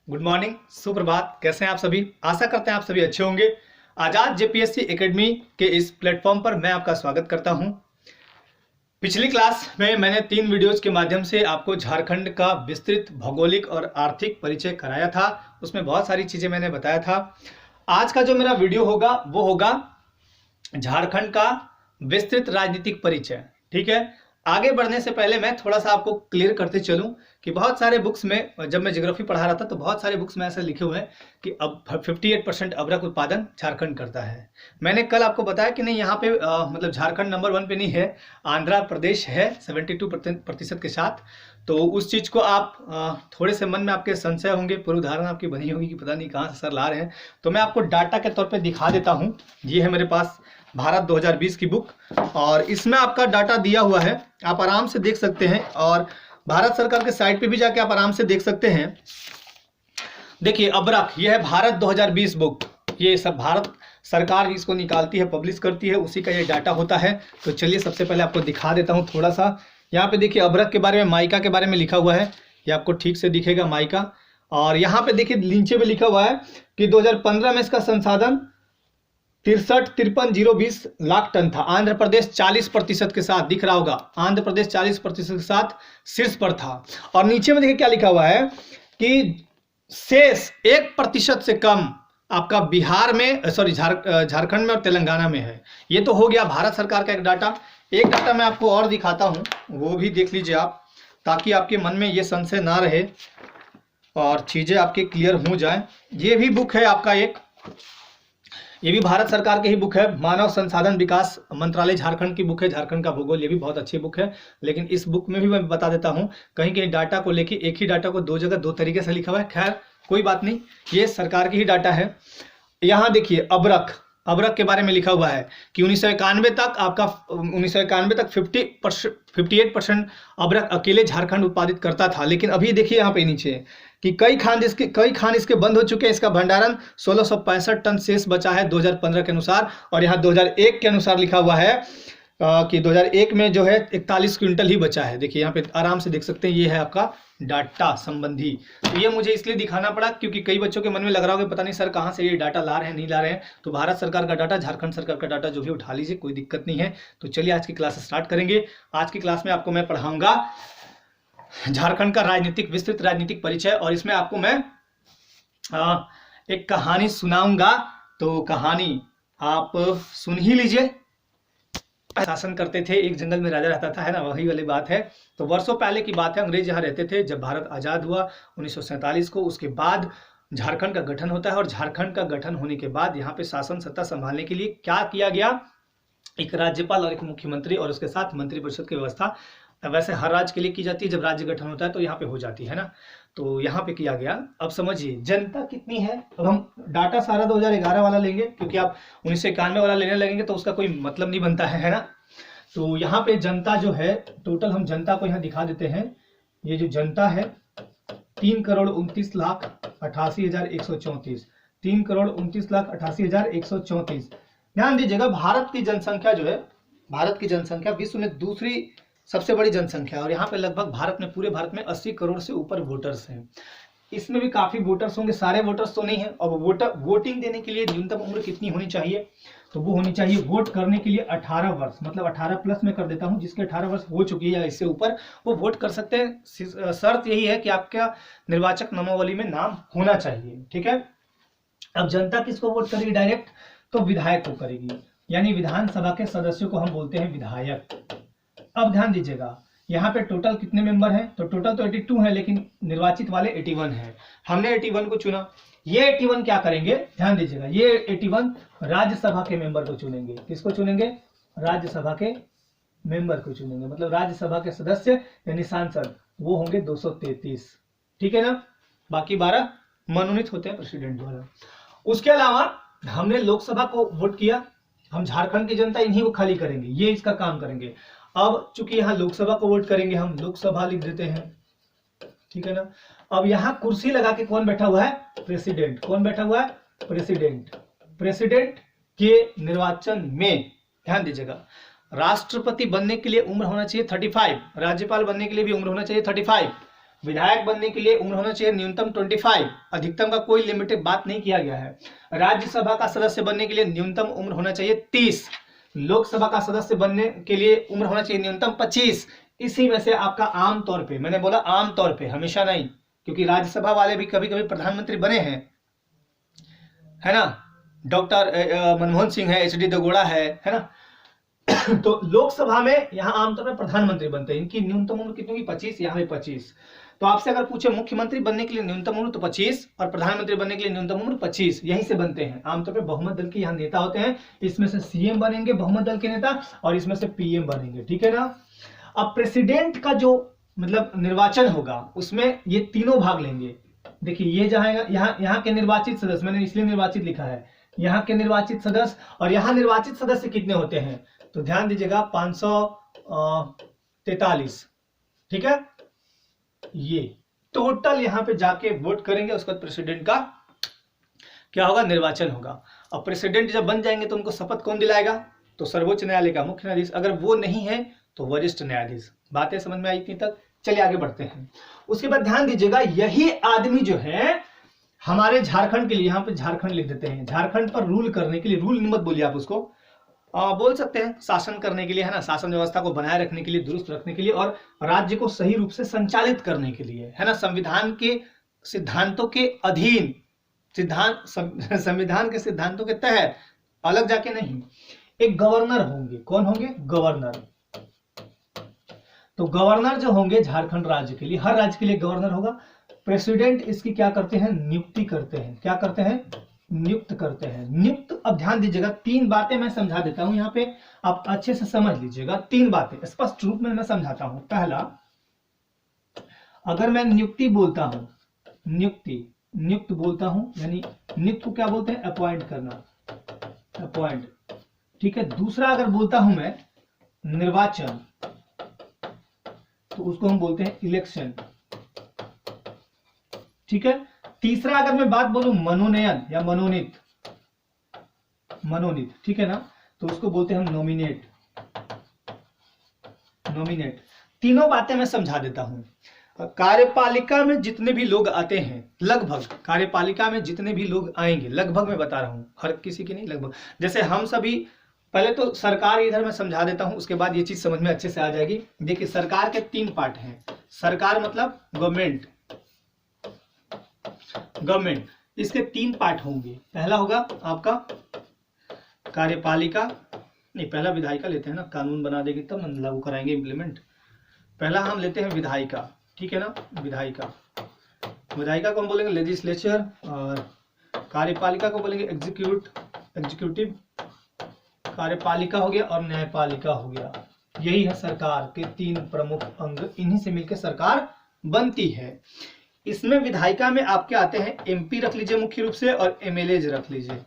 Good morning, सुप्रभात। कैसे हैं आप सभी? आशा करते हैं आप सभी अच्छे होंगे। आजाद जेपीएससी एकेडमी के इस प्लेटफॉर्म पर मैं आपका स्वागत करता हूं। पिछली क्लास में मैंने 3 वीडियोज के माध्यम से आपको झारखंड का विस्तृत भौगोलिक और आर्थिक परिचय कराया था। उसमें बहुत सारी चीजें मैंने बताया था। आज का जो मेरा वीडियो होगा वो होगा झारखंड का विस्तृत राजनीतिक परिचय। ठीक है, आगे बढ़ने से पहले मैं थोड़ा सा आपको क्लियर करते चलूं कि बहुत सारे बुक्स में, जब मैं ज्योग्राफी पढ़ा रहा था तो बहुत सारे बुक्स में ऐसे लिखे हुए हैं कि अब 58% अदरक उत्पादन झारखंड करता है। मैंने कल आपको बताया कि नहीं, यहाँ पे मतलब झारखंड नंबर 1 पे नहीं है, आंध्र प्रदेश है 72% के साथ। तो उस चीज को आप थोड़े से मन में आपके संशय होंगे, पूर्व धारणा आपकी बनी होगी कि पता नहीं कहाँ से सर ला रहे हैं। तो मैं आपको डाटा के तौर पर दिखा देता हूँ। ये है मेरे पास भारत 2020 की बुक और इसमें आपका डाटा दिया हुआ है, आप आराम से देख सकते हैं और भारत सरकार के साइट पे भी जाके आप आराम से देख सकते हैं। देखिए अबरख, ये है भारत 2020 बुक। ये सब भारत सरकार इसको निकालती है, पब्लिश करती है, उसी का ये डाटा होता है। तो चलिए सबसे पहले आपको दिखा देता हूँ थोड़ा सा। यहाँ पे देखिए अबरख के बारे में, माइका के बारे में लिखा हुआ है, ये आपको ठीक से दिखेगा माइका। और यहाँ पे देखिए नीचे में लिखा हुआ है कि 2015 में इसका संसाधन 63,020 लाख टन था। आंध्र प्रदेश 40% के साथ, दिख रहा होगा, आंध्र प्रदेश 40% के साथ शीर्ष पर था। और नीचे में देखिए क्या लिखा हुआ है कि शेष 1% से कम आपका बिहार में, सॉरी झारखंड में और तेलंगाना में है। ये तो हो गया भारत सरकार का एक डाटा। एक डाटा मैं आपको और दिखाता हूं, वो भी देख लीजिए आप, ताकि आपके मन में ये संशय ना रहे और चीजें आपके क्लियर हो जाए। ये भी बुक है आपका एक, ये भी भारत सरकार की ही बुक है, मानव संसाधन विकास मंत्रालय झारखंड की बुक है, झारखंड का भूगोल। ये भी बहुत अच्छी बुक है, लेकिन इस बुक में भी मैं बता देता हूं, कहीं कहीं डाटा को लेके एक ही डाटा को दो जगह दो तरीके से लिखा हुआ है। खैर कोई बात नहीं, ये सरकार की ही डाटा है। यहाँ देखिए अबरख के बारे में लिखा हुआ है कि 1991 तक आपका 1991 तक 58% अबरख अकेले झारखंड उत्पादित करता था। लेकिन अभी देखिए यहाँ पे नीचे कि कई खान इसके बंद हो चुके हैं। इसका भंडारण 1665 टन शेष बचा है 2015 के अनुसार। और यहाँ 2001 के अनुसार लिखा हुआ है कि 2001 में जो है 41 क्विंटल ही बचा है। देखिए यहाँ पे आराम से देख सकते हैं, ये है आपका डाटा संबंधी। तो ये मुझे इसलिए दिखाना पड़ा क्योंकि कई बच्चों के मन में लग रहा होगा पता नहीं सर कहाँ से ये डाटा ला रहे हैं, नहीं ला रहे हैं। तो भारत सरकार का डाटा, झारखंड सरकार का डाटा जो भी उठा लीजिए, कोई दिक्कत नहीं है। तो चलिए आज की क्लास स्टार्ट करेंगे। आज की क्लास में आपको मैं पढ़ाऊंगा झारखंड का विस्तृत राजनीतिक परिचय, और इसमें आपको मैं एक कहानी सुनाऊंगा। तो कहानी आप सुन ही लीजिए। शासन करते थे, एक जंगल में राजा रहता था, है ना, वही वाली बात है। तो वर्षों पहले की बात है, अंग्रेज यहाँ रहते थे जब भारत आजाद हुआ 1947 को। उसके बाद झारखंड का गठन होता है और झारखंड का गठन होने के बाद यहाँ पे शासन सत्ता संभालने के लिए क्या किया गया, एक राज्यपाल और एक मुख्यमंत्री और उसके साथ मंत्रिपरिषद की व्यवस्था वैसे हर राज्य के लिए की जाती है। जब राज्य गठन होता है तो यहाँ पे हो जाती है ना, तो यहाँ पे किया गया। अब समझिए जनता कितनी है। अब हम डाटा सारा 2011 वाला लेंगे, क्योंकि आप 1991 वाला लेने लगेंगे तो उसका कोई मतलब नहीं बनता है ना। तो यहाँ पे जनता जो है टोटल, हम जनता को यहाँ दिखा देते हैं। ये जो जनता है 3,29,88,134, 3,29,88,134। ध्यान दीजिएगा, भारत की जनसंख्या जो है, भारत की जनसंख्या विश्व में दूसरी सबसे बड़ी जनसंख्या है। और यहाँ पे लगभग भारत में, पूरे भारत में 80 करोड़ से ऊपर वोटर्स हैं। इसमें भी काफी वोटर्स होंगे, सारे वोटर्स तो नहीं है। अब वोटिंग देने के लिए न्यूनतम उम्र कितनी होनी चाहिए, तो वो होनी चाहिए वोट करने के लिए 18 वर्ष, मतलब 18 प्लस में कर देता हूं। जिसके 18 वर्ष हो चुकी है या इससे ऊपर, वो वोट कर सकते हैं। शर्त यही है कि आपका निर्वाचक नामावली में नाम होना चाहिए। ठीक है, अब जनता किसको वोट करेगी डायरेक्ट, तो विधायक को करेगी, यानी विधानसभा के सदस्यों को हम बोलते हैं विधायक। अब ध्यान दीजिएगा, यहाँ पे टोटल कितने मेंबर हैं, तो टोटल तो 82 है, लेकिन निर्वाचित वाले 81 हैं। हमने 81 को चुना। ये 81 क्या करेंगे, ध्यान दीजिएगा, ये 81 राज्यसभा के मेंबर को चुनेंगे। किसको चुनेंगे, राज्यसभा के मेंबर को चुनेंगे, मतलब राज्यसभा के सदस्य यानी सांसद, वो होंगे 233। ठीक है ना, बाकी 12 मनोनीत होते हैं प्रेसिडेंट द्वारा। उसके अलावा हमने लोकसभा को वोट किया, हम झारखंड की जनता इन्हीं को खाली करेंगे, ये इसका काम करेंगे। अब चूंकि यहाँ लोकसभा को वोट करेंगे, हम लोकसभा लिख देते हैं। ठीक है ना, अब यहाँ कुर्सी लगा के कौन बैठा हुआ है, प्रेसिडेंट। कौन बैठा हुआ है, प्रेसिडेंट। प्रेसिडेंट के निर्वाचन में ध्यान दीजिएगा, राष्ट्रपति बनने के लिए उम्र होना चाहिए 35, राज्यपाल बनने के लिए भी उम्र होना चाहिए 35, विधायक बनने के लिए उम्र होना चाहिए न्यूनतम 25, अधिकतम का कोई लिमिटेड बात नहीं किया गया है। राज्यसभा का सदस्य बनने के लिए न्यूनतम उम्र होना चाहिए 30, लोकसभा का सदस्य बनने के लिए उम्र होना चाहिए न्यूनतम 25। इसी में से आपका आमतौर पे, मैंने बोला आमतौर पे, हमेशा नहीं, क्योंकि राज्यसभा वाले भी कभी कभी प्रधानमंत्री बने हैं, है ना, डॉक्टर मनमोहन सिंह है, एच डी देवेगौड़ा है ना। तो लोकसभा में यहाँ आमतौर पर प्रधानमंत्री बनते हैं, इनकी न्यूनतम उम्र कितनी होगी 25, यहाँ पे 25। तो आपसे अगर पूछे मुख्यमंत्री बनने के लिए न्यूनतम उम्र तो 25 और प्रधानमंत्री बनने के लिए न्यूनतम उम्र 25, यहीं से बनते हैं। आमतौर पर बहुमत दल के यहाँ नेता होते हैं, इसमें से सीएम बनेंगे बहुमत दल के नेता और इसमें से पीएम बनेंगे, ठीक है ना। अब प्रेसिडेंट का जो मतलब निर्वाचन होगा उसमें ये तीनों भाग लेंगे। देखिए ये जहां यहाँ के निर्वाचित सदस्य, मैंने इसलिए निर्वाचित लिखा है, यहाँ के निर्वाचित सदस्य, और यहाँ निर्वाचित सदस्य कितने होते हैं तो ध्यान दीजिएगा 543, ठीक है। ये टोटल यहाँ पे जाके वोट करेंगे, उसके बाद प्रेसिडेंट का क्या होगा, निर्वाचन होगा। अब प्रेसिडेंट जब बन जाएंगे तो उनको शपथ कौन दिलाएगा, तो सर्वोच्च न्यायालय का मुख्य न्यायाधीश, अगर वो नहीं है तो वरिष्ठ न्यायाधीश। बातें समझ में आई इतनी तक, चलिए आगे बढ़ते हैं। उसके बाद ध्यान दीजिएगा, यही आदमी जो है हमारे झारखंड के लिए, यहाँ पे झारखंड लिख देते हैं, झारखंड पर रूल करने के लिए, रूल मत बोलिए आप उसको, बोल सकते हैं शासन करने के लिए, है ना, शासन व्यवस्था को बनाए रखने के लिए, दुरुस्त रखने के लिए और राज्य को सही रूप से संचालित करने के लिए, है ना, संविधान के सिद्धांतों के अधीन, संविधान के सिद्धांतों के तहत, अलग जाके नहीं। एक गवर्नर होंगे, कौन होंगे, गवर्नर। तो गवर्नर जो होंगे झारखंड राज्य के लिए, हर राज्य के लिए गवर्नर होगा। प्रेसिडेंट इसकी क्या करते हैं, नियुक्ति करते हैं, क्या करते हैं, नियुक्त करते हैं। नियुक्त, अब ध्यान दीजिएगा, तीन बातें मैं समझा देता हूं यहाँ पे, आप अच्छे से समझ लीजिएगा, तीन बातें स्पष्ट रूप में मैं समझाता हूं। पहला, अगर मैं नियुक्ति बोलता हूं, नियुक्त बोलता हूं, यानी नियुक्त को क्या बोलते हैं, अपॉइंट करना, अपॉइंट, ठीक है। दूसरा अगर बोलता हूं मैं निर्वाचन, तो उसको हम बोलते हैं इलेक्शन, ठीक है। तीसरा अगर मैं बात बोलूं मनोनयन या मनोनीत, ठीक है ना, तो उसको बोलते हैं हम नॉमिनेट। तीनों बातें मैं समझा देता हूं। कार्यपालिका में जितने भी लोग आते हैं, लगभग कार्यपालिका में जितने भी लोग आएंगे, लगभग मैं बता रहा हूं, हर किसी की नहीं, लगभग। जैसे हम सभी, पहले तो सरकार इधर मैं समझा देता हूं, उसके बाद ये चीज समझ में अच्छे से आ जाएगी। देखिए सरकार के तीन पार्ट हैं। सरकार मतलब गवर्नमेंट, इसके तीन पार्ट होंगे। पहला होगा आपका कार्यपालिका, नहीं पहला विधायिका लेते हैं ना, कानून बना देगी तब हम लागू कराएंगे, इम्प्लीमेंट। पहला हम लेते हैं विधायिका, ठीक है ना, विधायिका को हम बोलेंगे लेजिस्लेचर, और कार्यपालिका को बोलेंगे एग्जीक्यूटिव, कार्यपालिका हो गया और न्यायपालिका हो गया। यही है सरकार के तीन प्रमुख अंग, इन्हीं से मिलकर सरकार बनती है। इसमें विधायिका में आपके आते हैं एमपी रख लीजिए मुख्य रूप से, और एमएलए रख लीजिए,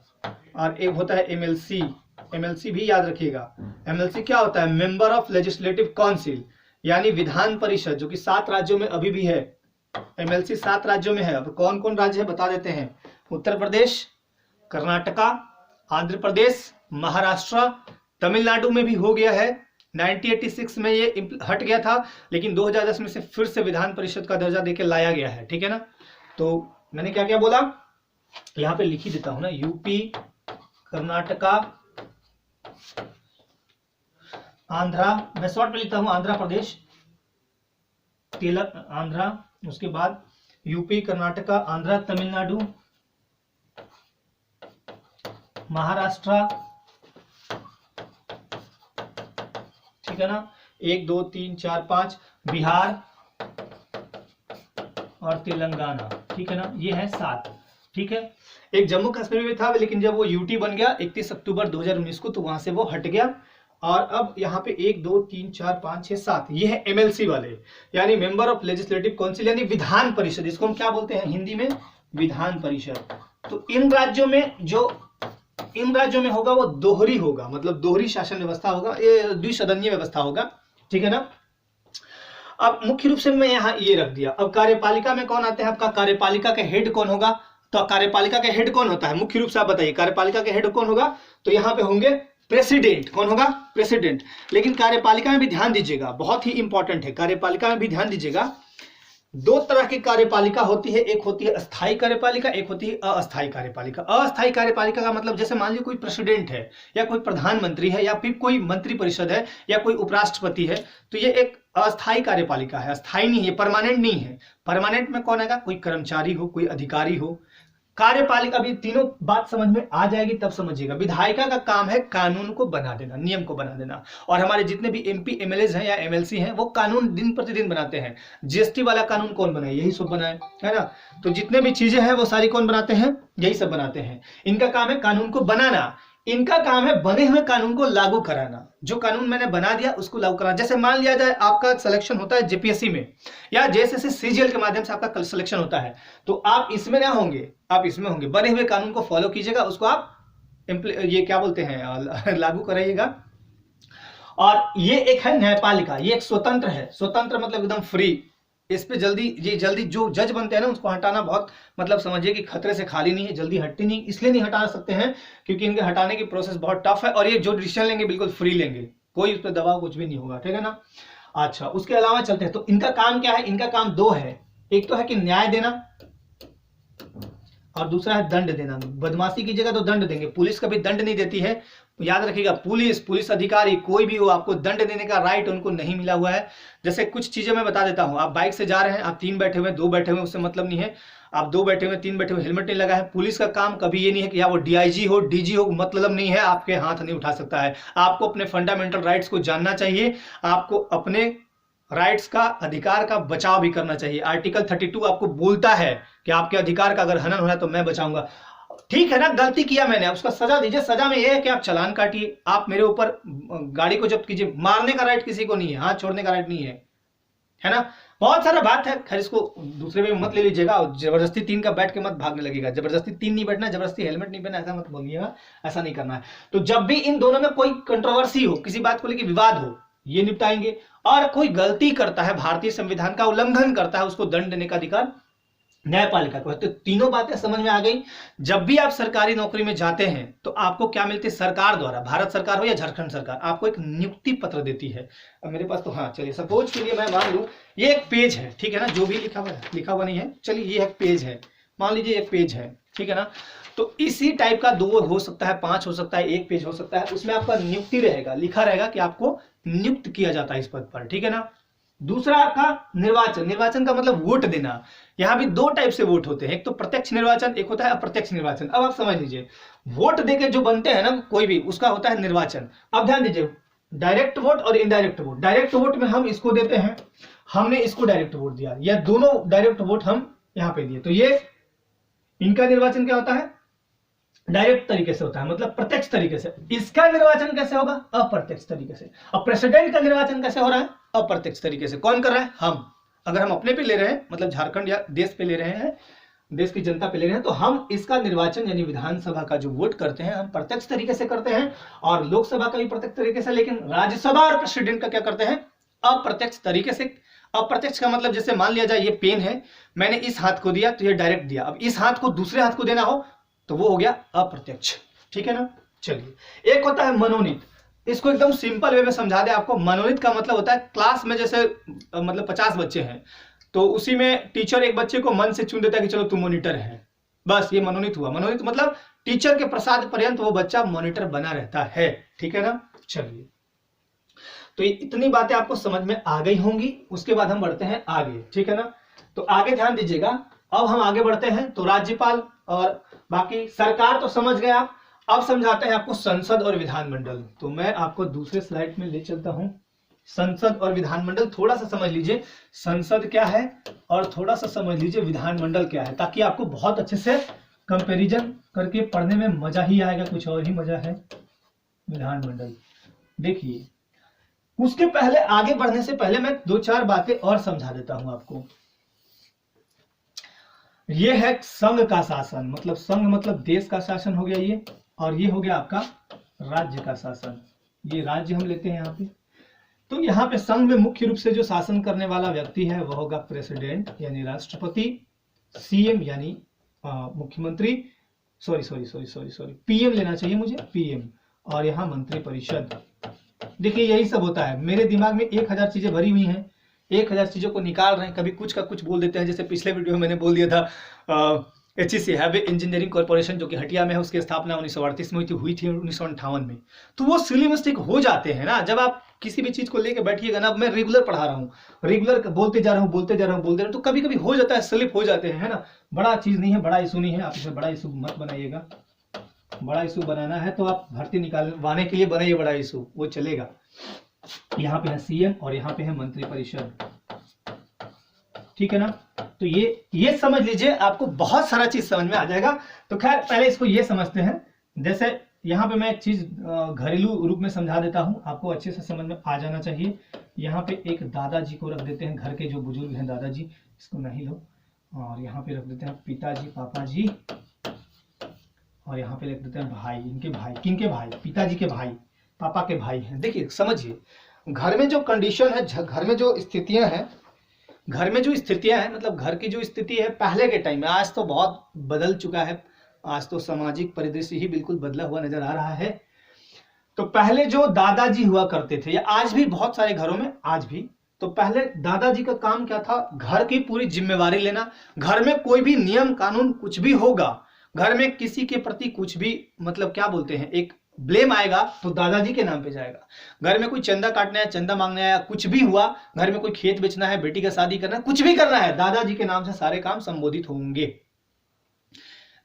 और एक होता है एमएलसी भी याद रखिएगा। एमएलसी क्या होता है, मेंबर ऑफ लेजिस्लेटिव काउंसिल, यानी विधान परिषद, जो कि 7 राज्यों में अभी भी है। एमएलसी 7 राज्यों में है। अब कौन कौन राज्य है बता देते हैं, उत्तर प्रदेश, कर्नाटका, आंध्र प्रदेश, महाराष्ट्र, तमिलनाडु में भी हो गया है। 1986 में ये हट गया था, लेकिन 2010 में से फिर से विधान परिषद का दर्जा देके लाया गया है, ठीक है ना। तो मैंने क्या क्या बोला, यहाँ पे लिख ही देता हूं ना, यूपी, कर्नाटका, आंध्रा, मैं शॉर्ट में लिखता हूं, आंध्र प्रदेश, आंध्रा, उसके बाद यूपी, कर्नाटका, आंध्रा, तमिलनाडु, महाराष्ट्र, ठीक है ना, 1 2 3 4 5, बिहार और तेलंगाना, ठीक है ना, ये है 7, ठीक है। एक जम्मू कश्मीर में था, लेकिन जब वो यूटी बन गया 31 अक्टूबर 2019 को, तो वहां से वो हट गया। और अब यहाँ पे 1 2 3 4 5 6 7, ये है एमएलसी वाले, यानी मेंबर ऑफ लेजिस्लेटिव काउंसिल, यानी विधान परिषद, इसको हम क्या बोलते हैं हिंदी में, विधान परिषद। तो इन राज्यों में होगा वो दोहरी होगा, मतलब दोहरी शासन व्यवस्था होगा, ये द्विसदनीय व्यवस्था होगा, ठीक है ना। अब मुख्य रूप से मैं यहाँ ये रख दिया। अब कार्यपालिका में कौन आते हैं, आपका कार्यपालिका के हेड कौन होगा, तो कार्यपालिका के हेड कौन होता है, मुख्य रूप से आप बताइए, कार्यपालिका के हेड कौन होगा, तो यहाँ पे होंगे प्रेसिडेंट। कौन होगा, प्रेसिडेंट। लेकिन कार्यपालिका में भी ध्यान दीजिएगा, बहुत ही इंपॉर्टेंट है, कार्यपालिका में भी ध्यान दीजिएगा, दो तरह की कार्यपालिका होती है, एक होती है स्थायी कार्यपालिका, एक होती है अस्थायी कार्यपालिका। अस्थायी कार्यपालिका का मतलब जैसे मान लीजिए कोई प्रेसिडेंट है या कोई प्रधानमंत्री है या फिर कोई मंत्रिपरिषद है या कोई उपराष्ट्रपति है, तो ये एक अस्थायी कार्यपालिका है, अस्थायी नहीं है, परमानेंट नहीं है। परमानेंट में कौन आएगा? कोई कर्मचारी हो, कोई अधिकारी हो। कार्यपालिका भी तीनों बात समझ में आ जाएगी तब समझिएगा। विधायिका का काम है कानून को बना देना, नियम को बना देना, और हमारे जितने भी एमपी एमएलए हैं या एमएलसी हैं वो कानून दिन प्रतिदिन बनाते हैं। जीएसटी वाला कानून कौन बनाए? यही सब बनाए, है ना। तो जितने भी चीजें हैं वो सारी कौन बनाते हैं? यही सब बनाते हैं। इनका काम है कानून को बनाना, इनका काम है बने हुए कानून को लागू कराना। जो कानून मैंने बना दिया उसको लागू कराना। जैसे मान लिया जाए आपका सिलेक्शन होता है जेपीएससी में या जेएसएससी सीजीएल के माध्यम से आपका सिलेक्शन होता है, तो आप इसमें ना होंगे, आप इसमें होंगे। बने हुए कानून को फॉलो कीजिएगा, उसको आप ये क्या बोलते हैं, लागू कराइएगा। और ये एक है न्यायपालिका, ये एक स्वतंत्र है। स्वतंत्र मतलब एकदम फ्री। इस पे जल्दी जो जज बनते हैं ना उसको हटाना बहुत मतलब समझिए कि खतरे से खाली नहीं है, जल्दी हटती नहीं। इसलिए नहीं हटा सकते हैं क्योंकि इनके हटाने की प्रोसेस बहुत टफ है, और ये जो डिसीजन लेंगे बिल्कुल फ्री लेंगे, कोई उस पर दबाव कुछ भी नहीं होगा, ठीक है ना। अच्छा, उसके अलावा चलते हैं। तो इनका काम क्या है? इनका काम दो है, एक तो है कि न्याय देना और दूसरा है दंड देना। बदमाशी कीजिएगा तो दंड देंगे। पुलिस कभी दंड नहीं देती है, याद रखिएगा। पुलिस अधिकारी कोई भी हो, आपको दंड देने का राइट उनको नहीं मिला हुआ है। जैसे कुछ चीजें मैं बता देता हूं। आप बाइक से जा रहे हैं, आप 3 बैठे हुए, 2 बैठे हुए, उससे मतलब नहीं है। आप 2 बैठे हुए, 3 बैठे हुए, हेलमेट नहीं लगा है। पुलिस का काम कभी ये नहीं है कि या वो डीआईजी हो, डीजी हो, मतलब नहीं है, आपके हाथ नहीं उठा सकता है। आपको अपने फंडामेंटल राइट्स को जानना चाहिए, आपको अपने राइट्स का, अधिकार का बचाव भी करना चाहिए। आर्टिकल 32 आपको बोलता है कि आपके अधिकार का अगर हनन हो रहा है तो मैं बचाऊंगा। ठीक है ना, गलती किया मैंने, उसका सजा दीजिए। सजा में यह है कि आप चालान काटिए, आप मेरे ऊपर गाड़ी को जब्त कीजिए। मारने का राइट किसी को नहीं है, हाथ छोड़ने का राइट नहीं है ना। बहुत सारा बात है, खैर इसको दूसरे में मत ले लीजिएगा। जबरदस्ती 3 का बैठ के मत भागने लगेगा। जबरदस्ती 3 नहीं बैठना, जबरदस्ती हेलमेट नहीं पहनना, ऐसा मत बोलिएगा, ऐसा नहीं करना है। तो जब भी इन दोनों में कोई कंट्रोवर्सी हो, किसी बात को लेकर विवाद हो, ये निपटाएंगे। और कोई गलती करता है, भारतीय संविधान का उल्लंघन करता है, उसको दंड देने का अधिकार न्यायपालिका को है। तो तीनों बातें समझ में आ गई। जब भी आप सरकारी नौकरी में जाते हैं तो आपको क्या मिलती है? सरकार द्वारा, भारत सरकार हो या झारखंड सरकार, आपको एक नियुक्ति पत्र देती है। अब मेरे पास तो हाँ, चलिए सपोज के लिए मैं मान लूं ये एक पेज है, ठीक है ना। जो भी लिखा हुआ है, लिखा हुआ नहीं है, चलिए ये एक पेज है, मान लीजिए एक पेज है, ठीक है ना। तो इसी टाइप का 2 हो सकता है, 5 हो सकता है, 1 पेज हो सकता है। उसमें आपका नियुक्ति रहेगा, लिखा रहेगा कि आपको नियुक्त किया जाता है इस पद पर, ठीक है ना। दूसरा आपका निर्वाचन। निर्वाचन का मतलब वोट देना। यहां भी 2 टाइप से वोट होते हैं, एक तो प्रत्यक्ष निर्वाचन, एक होता है अप्रत्यक्ष निर्वाचन। अब आप समझ लीजिए, वोट देके जो बनते हैं ना कोई भी, उसका होता है निर्वाचन। अब ध्यान दीजिए, डायरेक्ट वोट और इनडायरेक्ट वोट। डायरेक्ट वोट में हम इसको देते हैं, हमने इसको डायरेक्ट वोट दिया, या दोनों डायरेक्ट वोट हम यहां पे दिए, तो ये इनका निर्वाचन क्या होता है? डायरेक्ट तरीके से होता है, मतलब प्रत्यक्ष तरीके से। इसका निर्वाचन कैसे होगा? अप्रत्यक्ष तरीके से। अब प्रेसिडेंट का निर्वाचन कैसे हो रहा है? अप्रत्यक्ष तरीके से। कौन कर रहा है? हम। अगर हम अपने पे ले रहे हैं, मतलब झारखंड या देश पे ले रहे हैं, देश की जनता पे ले रहे हैं, तो हम इसका निर्वाचन यानी विधानसभा का जो वोट करते हैं हम प्रत्यक्ष तरीके से करते हैं, और लोकसभा का भी प्रत्यक्ष तरीके से। लेकिन राज्यसभा और प्रेसिडेंट का क्या करते हैं? अप्रत्यक्ष तरीके से। अप्रत्यक्ष का मतलब जैसे मान लिया जाए ये पेन है, मैंने इस हाथ को दिया तो ये डायरेक्ट दिया। अब इस हाथ को दूसरे हाथ को देना हो तो वो हो गया अप्रत्यक्ष, ठीक है ना। चलिए, एक होता है मनोनीत। इसको एकदम सिंपल वे में समझा दे आपको। मनोनीत का मतलब होता है क्लास में जैसे मतलब 50 बच्चे हैं तो उसी में टीचर एक बच्चे को मन से चुन देता है कि चलो तू मॉनिटर है, बस ये मनोनीत हुआ। मनोनीत मतलब टीचर के प्रसाद पर्यंत वो बच्चा मॉनिटर बना रहता है, ठीक है ना। चलिए, तो इतनी बातें आपको समझ में आ गई होंगी। उसके बाद हम बढ़ते हैं आगे, ठीक है ना। तो आगे ध्यान दीजिएगा। अब हम आगे बढ़ते हैं तो राज्यपाल और बाकी सरकार तो समझ गए आप। अब समझाते हैं आपको संसद और विधानमंडल। तो मैं आपको दूसरे स्लाइड में ले चलता हूं। संसद और विधानमंडल थोड़ा सा समझ लीजिए, संसद क्या है और थोड़ा सा समझ लीजिए विधानमंडल क्या है, ताकि आपको बहुत अच्छे से कंपैरिजन करके पढ़ने में मजा ही आएगा, कुछ और ही मजा है। विधानमंडल देखिए, उसके पहले आगे बढ़ने से पहले मैं 2-4 बातें और समझा देता हूं आपको। ये है संघ का शासन, मतलब संघ मतलब देश का शासन हो गया ये, और ये हो गया आपका राज्य का शासन। ये राज्य हम लेते हैं यहाँ पे। तो यहाँ पे संघ में मुख्य रूप से जो शासन करने वाला व्यक्ति है वह होगा प्रेसिडेंट यानी राष्ट्रपति, सीएम यानी मुख्यमंत्री, पीएम लेना चाहिए मुझे, पीएम, और यहाँ मंत्रिपरिषद। देखिए यही सब होता है। मेरे दिमाग में 1000 चीजें भरी हुई हैं, 1000 चीजों को निकाल रहे हैं, कभी कुछ का कुछ बोल देते हैं। जैसे पिछले वीडियो में मैंने बोल दिया था HEC हैवी इंजीनियरिंग कॉर्पोरेशन जो कि हटिया में है, उसकी स्थापना 1938 में हुई थी 1958 में। तो वो सिली मिस्टेक हो जाते हैं ना, जब आप किसी भी चीज को लेके बैठिएगा ना। मैं रेगुलर पढ़ा रहा हूँ, रेगुलर बोलते जा रहा हूँ, तो कभी कभी हो जाता है, स्लिप हो जाते हैं, है ना। बड़ा चीज नहीं है, बड़ा इशू नहीं है, आप इसे बड़ा इशू मत बनाइएगा। बड़ा इशू बनाना है तो आप भर्ती निकालवाने के लिए बनाइए बड़ा इशू, वो चलेगा। यहाँ पे है CM और यहाँ पे है मंत्रिपरिषद, ठीक है ना। तो ये समझ लीजिए, आपको बहुत सारा चीज समझ में आ जाएगा। तो खैर पहले इसको ये समझते हैं। जैसे यहाँ पे मैं एक चीज घरेलू रूप में समझा देता हूँ, आपको अच्छे से समझ में आ जाना चाहिए। यहाँ पे एक दादाजी को रख देते हैं, घर के जो बुजुर्ग हैं दादाजी, इसको नहीं लो, और यहाँ पे रख देते हैं पिताजी, पापा जी, और यहाँ पे रख देते हैं भाई। इनके भाई, किनके भाई? पिताजी के भाई, पापा के भाई हैं। देखिए समझिए, घर में जो कंडीशन है, घर में जो स्थितियां हैं, मतलब घर की जो स्थिति है पहले के टाइम में, आज तो बहुत बदल चुका है। आज तो सामाजिक परिदृश्य ही बिल्कुल बदला हुआ नजर आ रहा है। तो पहले जो दादाजी हुआ करते थे, या आज भी बहुत सारे घरों में आज भी, तो पहले दादाजी का काम क्या था? घर की पूरी जिम्मेवारी लेना। घर में कोई भी नियम कानून कुछ भी होगा, घर में किसी के प्रति कुछ भी मतलब क्या बोलते हैं, एक ब्लेम आएगा तो दादाजी के नाम पे जाएगा। घर में कोई चंदा काटना है, चंदा मांगना है, कुछ भी हुआ, घर में कोई खेत बेचना है, बेटी का शादी करना है, कुछ भी करना है, दादाजी के नाम से सारे काम संबोधित होंगे।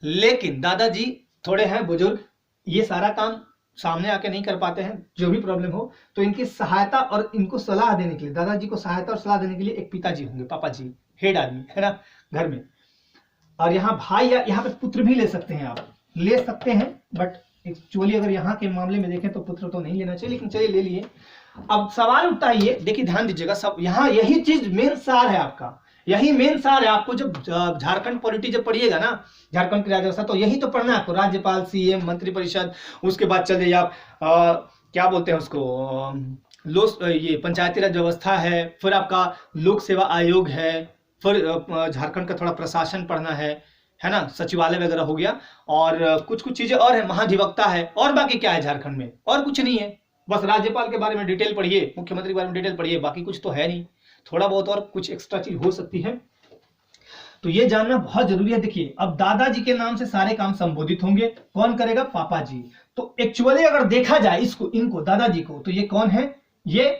लेकिन दादाजी थोड़े हैं बुजुर्ग, ये सारा काम सामने आके नहीं कर पाते हैं, जो भी प्रॉब्लम हो। तो इनकी सहायता और इनको सलाह देने के लिए, दादाजी को सहायता और सलाह देने के लिए एक पिताजी होंगे, पापा जी, हेड आदमी, है ना, घर में। और यहाँ भाई या यहाँ पे पुत्र भी ले सकते हैं, आप ले सकते हैं, बट एक्चुअली अगर यहाँ के मामले में देखें तो पुत्र तो नहीं लेना चाहिए, लेकिन चलिए ले लिए। अब सवाल उठता है ये, देखिए ध्यान दीजिएगा, सब यहाँ यही चीज मेन सार है आपका, यही मेन सार है। आपको जब झारखंड पॉलिटी जब पढ़िएगा ना, झारखंड की राज्यव्यवस्था, तो यही तो पढ़ना है आपको, राज्यपाल, CM, मंत्रिपरिषद। उसके बाद चल जाइए आप क्या बोलते हैं उसको, ये पंचायती राज व्यवस्था है, फिर आपका लोक सेवा आयोग है, फिर झारखंड का थोड़ा प्रशासन पढ़ना है ना, सचिवालय वगैरह हो गया, और कुछ कुछ चीजें और है, महाधिवक्ता है, और बाकी क्या है झारखंड में, और कुछ नहीं है। बस राज्यपाल के बारे में डिटेल पढ़िए, मुख्यमंत्री के बारे में डिटेल पढ़िए, बाकी कुछ तो है नहीं। थोड़ा बहुत और कुछ एक्स्ट्रा चीज हो सकती है, तो ये जानना बहुत जरूरी है। देखिए, अब दादाजी के नाम से सारे काम संबोधित होंगे, कौन करेगा? पापा जी। तो एक्चुअली अगर देखा जाए इनको दादाजी को, तो ये कौन है? ये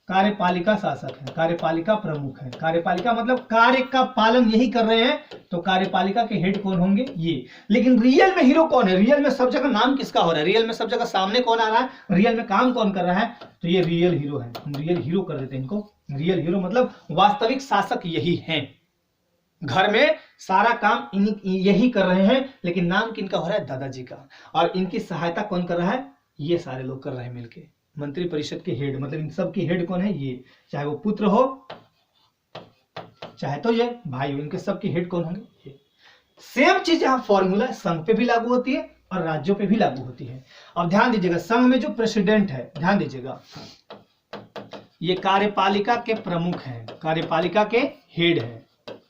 कार्यपालिका शासक है, कार्यपालिका प्रमुख है। कार्यपालिका मतलब कार्य का पालन यही कर रहे हैं, तो कार्यपालिका के हेड कौन होंगे? ये। लेकिन रियल में हीरो कौन है? रियल में सब जगह नाम किसका हो रहा है? रियल में सब जगह सामने कौन आ रहा है? रियल में काम कौन कर रहा है? तो ये रियल हीरो है। हम रियल हीरो कर देते हैं इनको। रियल हीरो मतलब वास्तविक शासक यही है, घर में सारा काम यही कर रहे हैं, लेकिन नाम किनका हो रहा है? दादाजी का। और इनकी सहायता कौन कर रहा है? ये सारे लोग कर रहे हैं मिलके। मंत्रिपरिषद के हेड मतलब इन सब के हेड कौन है? ये। चाहे वो पुत्र हो, चाहे तो ये भाई हो, इनके सब के हेड कौन होंगे? ये। सेम चीज यहाँ फॉर्मूला संघ पे भी लागू होती है और राज्यों पे भी लागू होती है। अब ध्यान दीजिएगा, संघ में जो प्रेसिडेंट है, ध्यान दीजिएगा, ये कार्यपालिका के प्रमुख हैं, कार्यपालिका के हेड है,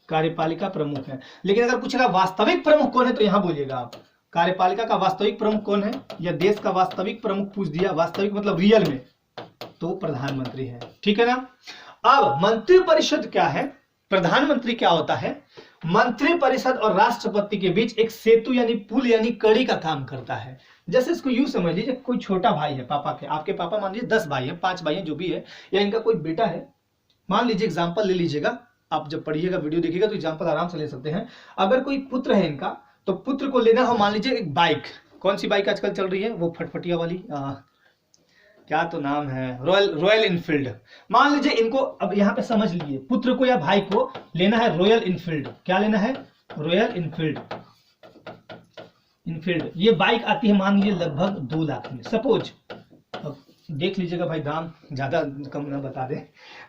कार्यपालिका प्रमुख है। लेकिन अगर पूछेगा वास्तविक प्रमुख कौन है, तो यहां बोलिएगा आप, कार्यपालिका का वास्तविक प्रमुख कौन है, या देश का वास्तविक प्रमुख पूछ दिया, वास्तविक मतलब रियल में, तो प्रधानमंत्री है। ठीक है ना। अब मंत्रिपरिषद क्या है, प्रधानमंत्री क्या होता है? मंत्रिपरिषद और राष्ट्रपति के बीच एक सेतु यानी पुल यानी कड़ी का काम करता है। जैसे इसको यूं समझ लीजिए, कोई छोटा भाई है पापा के, आपके पापा मान लीजिए 10 भाई हैं, 5 भाई हैं, जो भी है, या इनका कोई बेटा है, मान लीजिए, एग्जाम्पल ले लीजिएगा, आप जब पढ़िएगा वीडियो देखिएगा तो एग्जाम्पल आराम से ले सकते हैं। अगर कोई पुत्र है इनका, तो पुत्र को लेना हो मान लीजिए एक बाइक, कौन सी बाइक आजकल चल रही है, वो फटफटिया वाली, क्या तो नाम है, रॉयल इनफील्ड। मान लीजिए इनको, अब यहाँ पे समझ लीजिए, पुत्र को या भाई को लेना है रॉयल इनफील्ड। क्या लेना है? Royal Enfield. ये बाइक आती है मान लीजिए लगभग 2 लाख में, सपोज। अब देख लीजिएगा भाई, दाम ज्यादा कम ना बता दे,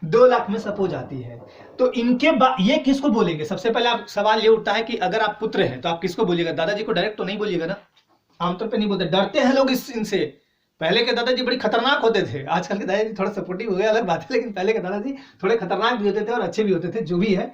2 लाख में सपोज आती है। तो इनके ये किसको बोलेंगे? सबसे पहले आप सवाल ये उठता है कि अगर आप पुत्र हैं तो आप किसको बोलिएगा? दादाजी को डायरेक्ट तो नहीं बोलिएगा ना, आमतौर पे नहीं बोलते, डरते हैं लोग इनसे। पहले के दादाजी बड़े खतरनाक होते थे, आजकल के दादाजी थोड़ा सपोर्टिव हो गए, अलग बात है, लेकिन पहले के दादाजी थोड़े खतरनाक भी होते थे और अच्छे भी होते थे, जो भी है।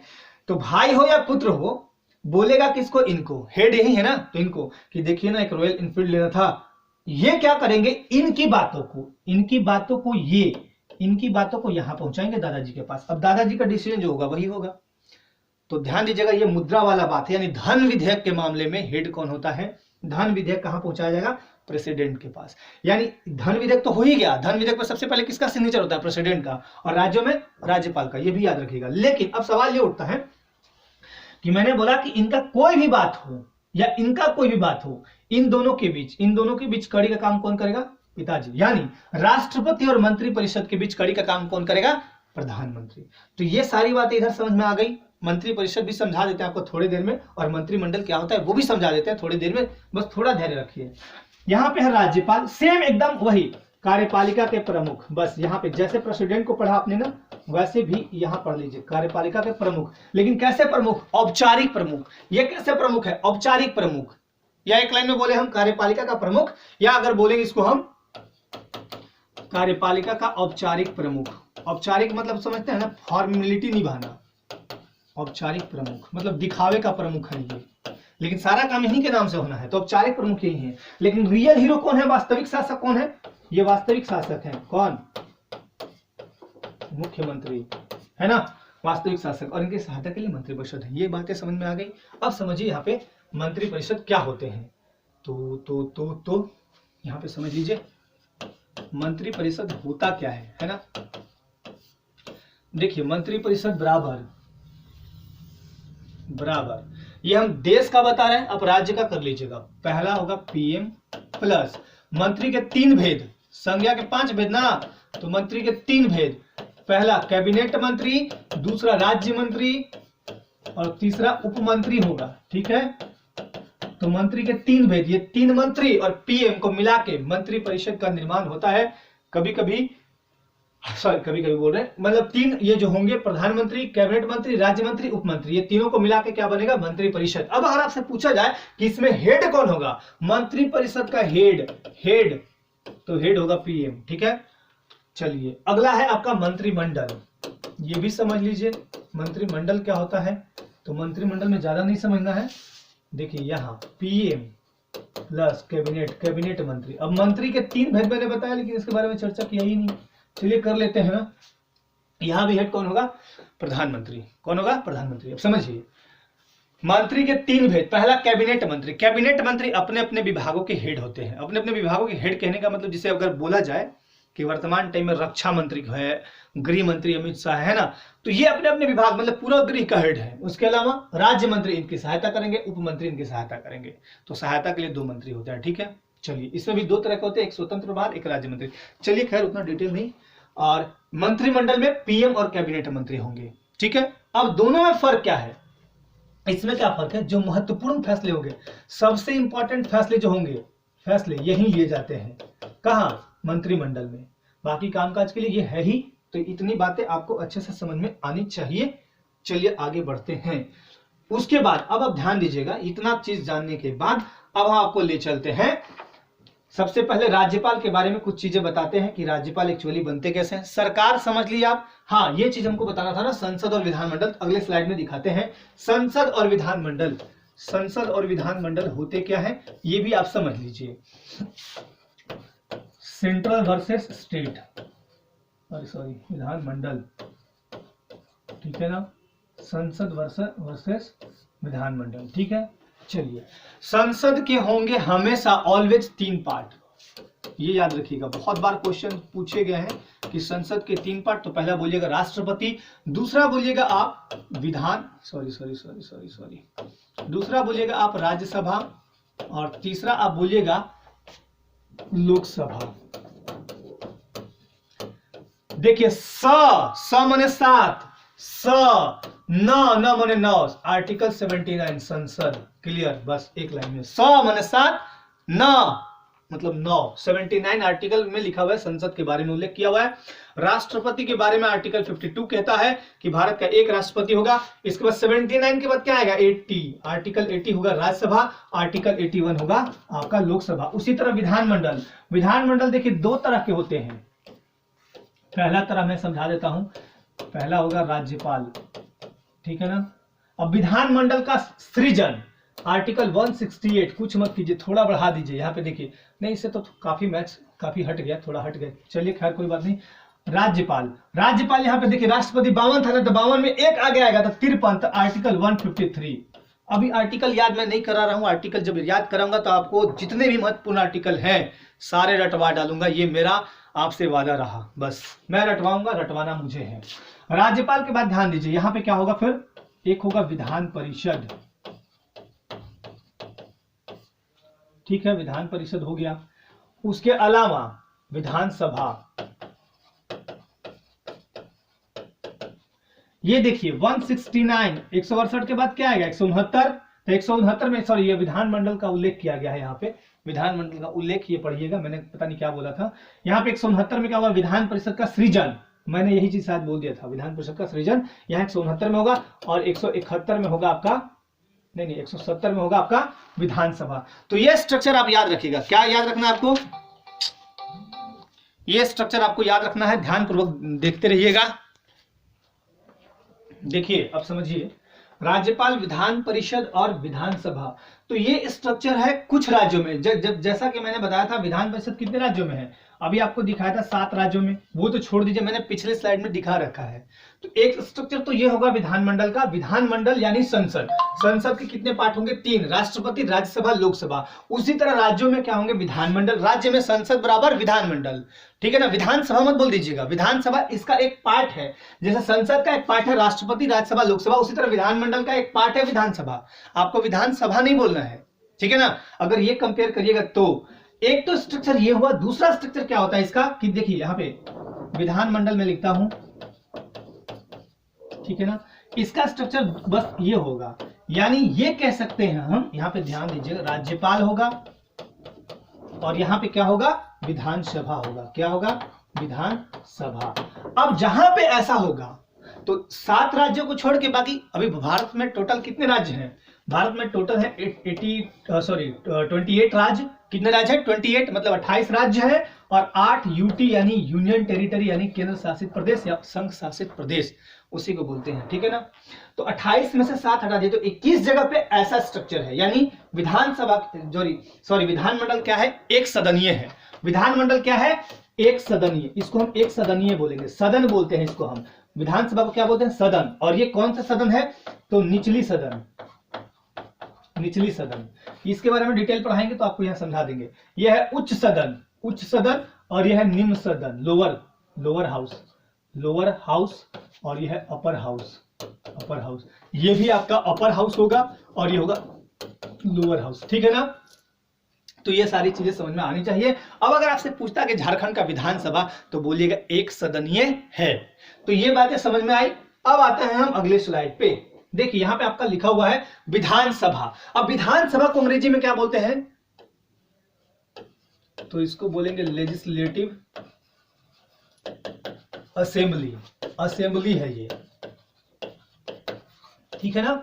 तो भाई हो या पुत्र हो, बोलेगा किसको? इनको। हेड यही है ना, तो इनको कि देखिए ना, एक रॉयल इनफील्ड लेना था। ये क्या करेंगे? इनकी बातों को ये इनकी बातों को यहां पहुंचाएंगे दादाजी के पास। अब दादाजी का डिसीजन जो होगा वही होगा। तो ध्यान दीजिएगा, ये मुद्रा वाला बात है, यानी धन विधेयक के मामले में हेड कौन होता है? धन विधेयक कहां पहुंचाया जाएगा? प्रेसिडेंट के पास। यानी धन विधेयक तो हो ही गया, धन विधेयक पर सबसे पहले किसका सिग्नेचर होता है? प्रेसिडेंट का, और राज्यों में राज्यपाल का, ये भी याद रखिएगा। लेकिन अब सवाल ये उठता है कि मैंने बोला कि इनका कोई भी बात हो या इनका कोई भी बात हो, इन दोनों के बीच कड़ी का काम कौन करेगा? पिताजी। यानी राष्ट्रपति और मंत्रिपरिषद के बीच कड़ी का काम कौन करेगा? प्रधानमंत्री। तो ये सारी बातें इधर समझ में आ गई। मंत्रिपरिषद भी समझा देते हैं आपको थोड़ी देर में, और मंत्रिमंडल क्या होता है वो भी समझा देते हैं थोड़ी देर में, बस थोड़ा धैर्य रखिए। यहाँ पे है राज्यपाल, सेम एकदम वही, कार्यपालिका के प्रमुख। बस यहाँ पे जैसे प्रेसिडेंट को पढ़ा आपने ना, वैसे भी यहाँ पढ़ लीजिए, कार्यपालिका के प्रमुख। लेकिन कैसे प्रमुख? औपचारिक प्रमुख। ये कैसे प्रमुख है? औपचारिक प्रमुख। या एक लाइन में बोले हम कार्यपालिका का प्रमुख, या अगर बोलेंगे इसको हम कार्यपालिका का औपचारिक प्रमुख। औपचारिक मतलब समझते हैं ना, फॉर्मेलिटी निभाना। औपचारिक प्रमुख मतलब दिखावे का प्रमुख है ये, लेकिन सारा काम इन्हीं के नाम से होना है, तो औपचारिक प्रमुख यही है। लेकिन रियल हीरो कौन है? वास्तविक शासक कौन है? ये वास्तविक शासक है। कौन? मुख्यमंत्री, है ना, वास्तविक शासक। और इनके सहायता के लिए मंत्रिपरिषद है। ये बातें समझ में आ गई। अब समझिए यहाँ पे मंत्रिपरिषद क्या होते हैं। तो यहाँ पे समझ लीजिए मंत्रिपरिषद होता क्या है ना। देखिए मंत्रिपरिषद बराबर ये हम देश का बता रहे हैं, अब राज्य का कर लीजिएगा। पहला होगा पीएम प्लस मंत्री के 3 भेद, संज्ञा के 5 भेद ना, तो मंत्री के 3 भेद। पहला कैबिनेट मंत्री, दूसरा राज्य मंत्री, और तीसरा उप मंत्री होगा। ठीक है, तो मंत्री के 3 भेद, ये 3 मंत्री और पीएम को मिला के मंत्रिपरिषद का निर्माण होता है। कभी कभी बोल रहे हैं, मतलब 3 ये जो होंगे, प्रधानमंत्री, कैबिनेट मंत्री, राज्य मंत्री, उप मंत्री, ये तीनों को मिला के क्या बनेगा? मंत्रिपरिषद। अब अगर आपसे पूछा जाए कि इसमें हेड कौन होगा, मंत्रिपरिषद का हेड तो हेड होगा पीएम। ठीक है, चलिए अगला है आपका मंत्रिमंडल। ये भी समझ लीजिए मंत्रिमंडल क्या होता है। तो मंत्रिमंडल में ज्यादा नहीं समझना है। देखिए यहाँ पीएम प्लस कैबिनेट मंत्री। अब मंत्री के 3 भेद मैंने बताया, लेकिन इसके बारे में चर्चा किया ही नहीं। चलिए कर लेते हैं ना। यहां भी हेड कौन होगा? प्रधानमंत्री। कौन होगा? प्रधानमंत्री। अब समझिए मंत्री के 3 भेद। पहला कैबिनेट मंत्री अपने अपने विभागों के हेड होते हैं। अपने अपने विभागों के हेड कहने का मतलब, जिसे अगर बोला जाए कि वर्तमान टाइम में रक्षा मंत्री है, गृह मंत्री अमित शाह है ना, तो ये अपने अपने विभाग मतलब पूरा गृह का हेड है। उसके अलावा राज्य मंत्री इनकी सहायता करेंगे, उप मंत्री इनकी सहायता करेंगे। तो सहायता के लिए 2 मंत्री होते हैं। ठीक है, चलिए इसमें भी 2 तरह के होते हैं, एक स्वतंत्र प्रभार, एक राज्य मंत्री। चलिए खैर उतना डिटेल नहीं। और मंत्रिमंडल में पीएम और कैबिनेट मंत्री होंगे। ठीक है, अब दोनों में फर्क क्या है? इसमें क्या फर्क है? जो महत्वपूर्ण फैसले होंगे, सबसे इंपॉर्टेंट फैसले जो होंगे, फैसले यही लिए जाते हैं। कहां? मंत्रिमंडल में। बाकी कामकाज के लिए ये है ही। तो इतनी बातें आपको अच्छे से समझ में आनी चाहिए। चलिए आगे बढ़ते हैं। उसके बाद अब आप ध्यान दीजिएगा, इतना चीज जानने के बाद अब हम आपको ले चलते हैं। सबसे पहले राज्यपाल के बारे में कुछ चीजें बताते हैं कि राज्यपाल एक्चुअली बनते कैसे हैं। सरकार समझ लीजिए आप। हाँ, ये चीज हमको बताना था ना, संसद और विधानमंडल। अगले स्लाइड में दिखाते हैं। संसद और विधानमंडल होते क्या है, ये भी आप समझ लीजिए। सेंट्रल वर्सेस स्टेट, विधानमंडल। ठीक है ना, संसद वर्सेस विधानमंडल। ठीक है, चलिए संसद के होंगे हमेशा ऑलवेज 3 पार्ट। ये याद रखिएगा, बहुत बार क्वेश्चन पूछे गए हैं कि संसद के 3 पार्ट। तो पहला बोलिएगा राष्ट्रपति, दूसरा बोलिएगा आप दूसरा बोलिएगा आप राज्यसभा, और तीसरा आप बोलिएगा लोकसभा। देखिए स माने 7, न माने 9। आर्टिकल 79 संसद। क्लियर, बस एक लाइन में। स माने 7, न मतलब 9। 79 आर्टिकल में लिखा हुआ है, संसद के बारे में उल्लेख किया हुआ है। राष्ट्रपति के बारे में आर्टिकल 52 कहता है कि भारत का एक राष्ट्रपति होगा। इसके बाद 79 के बाद क्या आएगा? 80। आर्टिकल 80 होगा राज्यसभा, आर्टिकल 81 होगा आपका लोकसभा। उसी तरह विधानमंडल देखिए 2 तरह के होते हैं। पहला तरह मैं समझा देता हूं। पहला होगा राज्यपाल। ठीक है ना। अब विधानमंडल का सृजन आर्टिकल 168, कुछ मत कीजिए, थोड़ा बढ़ा दीजिए। यहाँ पे देखिए, नहीं इससे तो काफी मैथ्स काफी हट गया, थोड़ा हट गया। चलिए खैर कोई बात नहीं। राज्यपाल, राज्यपाल यहाँ पे देखिए राष्ट्रपति 52 था ना, तो 52 में एक आगे आएगा तो 53, तो आर्टिकल 153। अभी आर्टिकल याद मैं नहीं करा रहा हूं, आर्टिकल जब याद कराऊंगा तो आपको जितने भी महत्वपूर्ण आर्टिकल हैं सारे रटवा डालूंगा, ये मेरा आपसे वादा रहा, बस मैं रटवाऊंगा, रटवाना मुझे है। राज्यपाल के बाद ध्यान दीजिए यहाँ पे क्या होगा, फिर एक होगा विधान परिषद, ठीक है, विधान परिषद हो गया। उसके अलावा विधानसभा, ये देखिए 169, 168 के बाद क्या आएगा 169, तो 169 में सॉरी ये विधानमंडल का उल्लेख किया गया है, यहाँ पे विधानमंडल का उल्लेख ये पढ़िएगा, मैंने पता नहीं क्या बोला था यहाँ पे। 169 में क्या होगा, विधान परिषद का सृजन, मैंने यही चीज शायद बोल दिया था, विधान परिषद का सृजन यहाँ 169 में होगा, और 171 में होगा आपका, नहीं 170 में होगा आपका विधानसभा। तो ये स्ट्रक्चर आप याद रखिएगा, क्या याद रखना है आपको, ये स्ट्रक्चर आपको याद रखना है, ध्यानपूर्वक देखते रहिएगा। देखिए अब समझिए, राज्यपाल, विधान परिषद और विधानसभा, तो ये स्ट्रक्चर है कुछ राज्यों में, जैसा कि मैंने बताया था विधान परिषद कितने राज्यों में है, अभी आपको दिखाया था 7 राज्यों में, वो तो छोड़ दीजिए, मैंने पिछले स्लाइड में दिखा रखा है। तो एक स्ट्रक्चर तो ये होगा विधानमंडल का, विधानमंडल यानी संसद, संसद के कितने पार्ट होंगे 3, राष्ट्रपति, राज्यसभा, लोकसभा। उसी तरह राज्यों में क्या होंगे, विधानमंडल, राज्य में संसद बराबर विधानमंडल, ठीक है ना, विधानसभा मत बोल दीजिएगा, विधानसभा इसका एक पार्ट है, जैसे संसद का एक पार्ट है राष्ट्रपति, राज्यसभा, लोकसभा, उसी तरह विधानमंडल का एक पार्ट है विधानसभा, आपको विधानसभा नहीं बोलना है, ठीक है ना। अगर ये कंपेयर करिएगा तो एक तो स्ट्रक्चर ये हुआ, दूसरा स्ट्रक्चर क्या होता है इसका कि देखिए यहाँ पे विधानमंडल में लिखता हूं, ठीक है ना, इसका स्ट्रक्चर बस ये होगा, यानी ये कह सकते हैं हम, यहाँ पे ध्यान दीजिएगा, राज्यपाल होगा और यहाँ पे क्या होगा, विधानसभा होगा, क्या होगा, विधानसभा। अब जहां पे ऐसा होगा तो 7 राज्यों को छोड़ के बाकी, अभी भारत में टोटल कितने राज्य हैं, भारत में टोटल है 28 राज्य, कितने राज्य है 28, मतलब 28 राज्य है, और 8 यूटी यानी यूनियन टेरिटरी यानी केंद्र शासित प्रदेश या संघ शासित प्रदेश, उसी को बोलते हैं, ठीक है ना। तो 28 में से 7 हटा दिए तो 21 जगह पे ऐसा स्ट्रक्चर है, यानी विधानसभा सॉरी विधानमंडल क्या है, एक सदनीय है, विधानमंडल क्या है, एक सदनीय, इसको हम एक सदनीय बोलेंगे, सदन बोलते हैं इसको हम, विधानसभा को क्या बोलते हैं, सदन। और ये कौन सा सदन है, तो निचली सदन, निचली सदन, इसके बारे में डिटेल पढ़ाएंगे तो आपको यहां समझा देंगे। यह है उच्च सदन, उच्च सदन, और यह है निम्न सदन, लोअर हाउस, और यह है अपर हाउस, ये भी आपका अपर हाउस होगा और ये होगा लोअर हाउस, ठीक है ना। तो ये सारी चीजें समझ में आनी चाहिए। अब अगर आपसे पूछता है कि झारखंड का विधानसभा, तो बोलिएगा एक सदनीय है। तो ये बातें समझ में आई। अब आते हैं हम अगले स्लाइड पे, देखिए यहां पे आपका लिखा हुआ है विधानसभा। अब विधानसभा को अंग्रेजी में क्या बोलते हैं, तो इसको बोलेंगे लेजिस्लेटिव असेंबली है ये, ठीक है ना।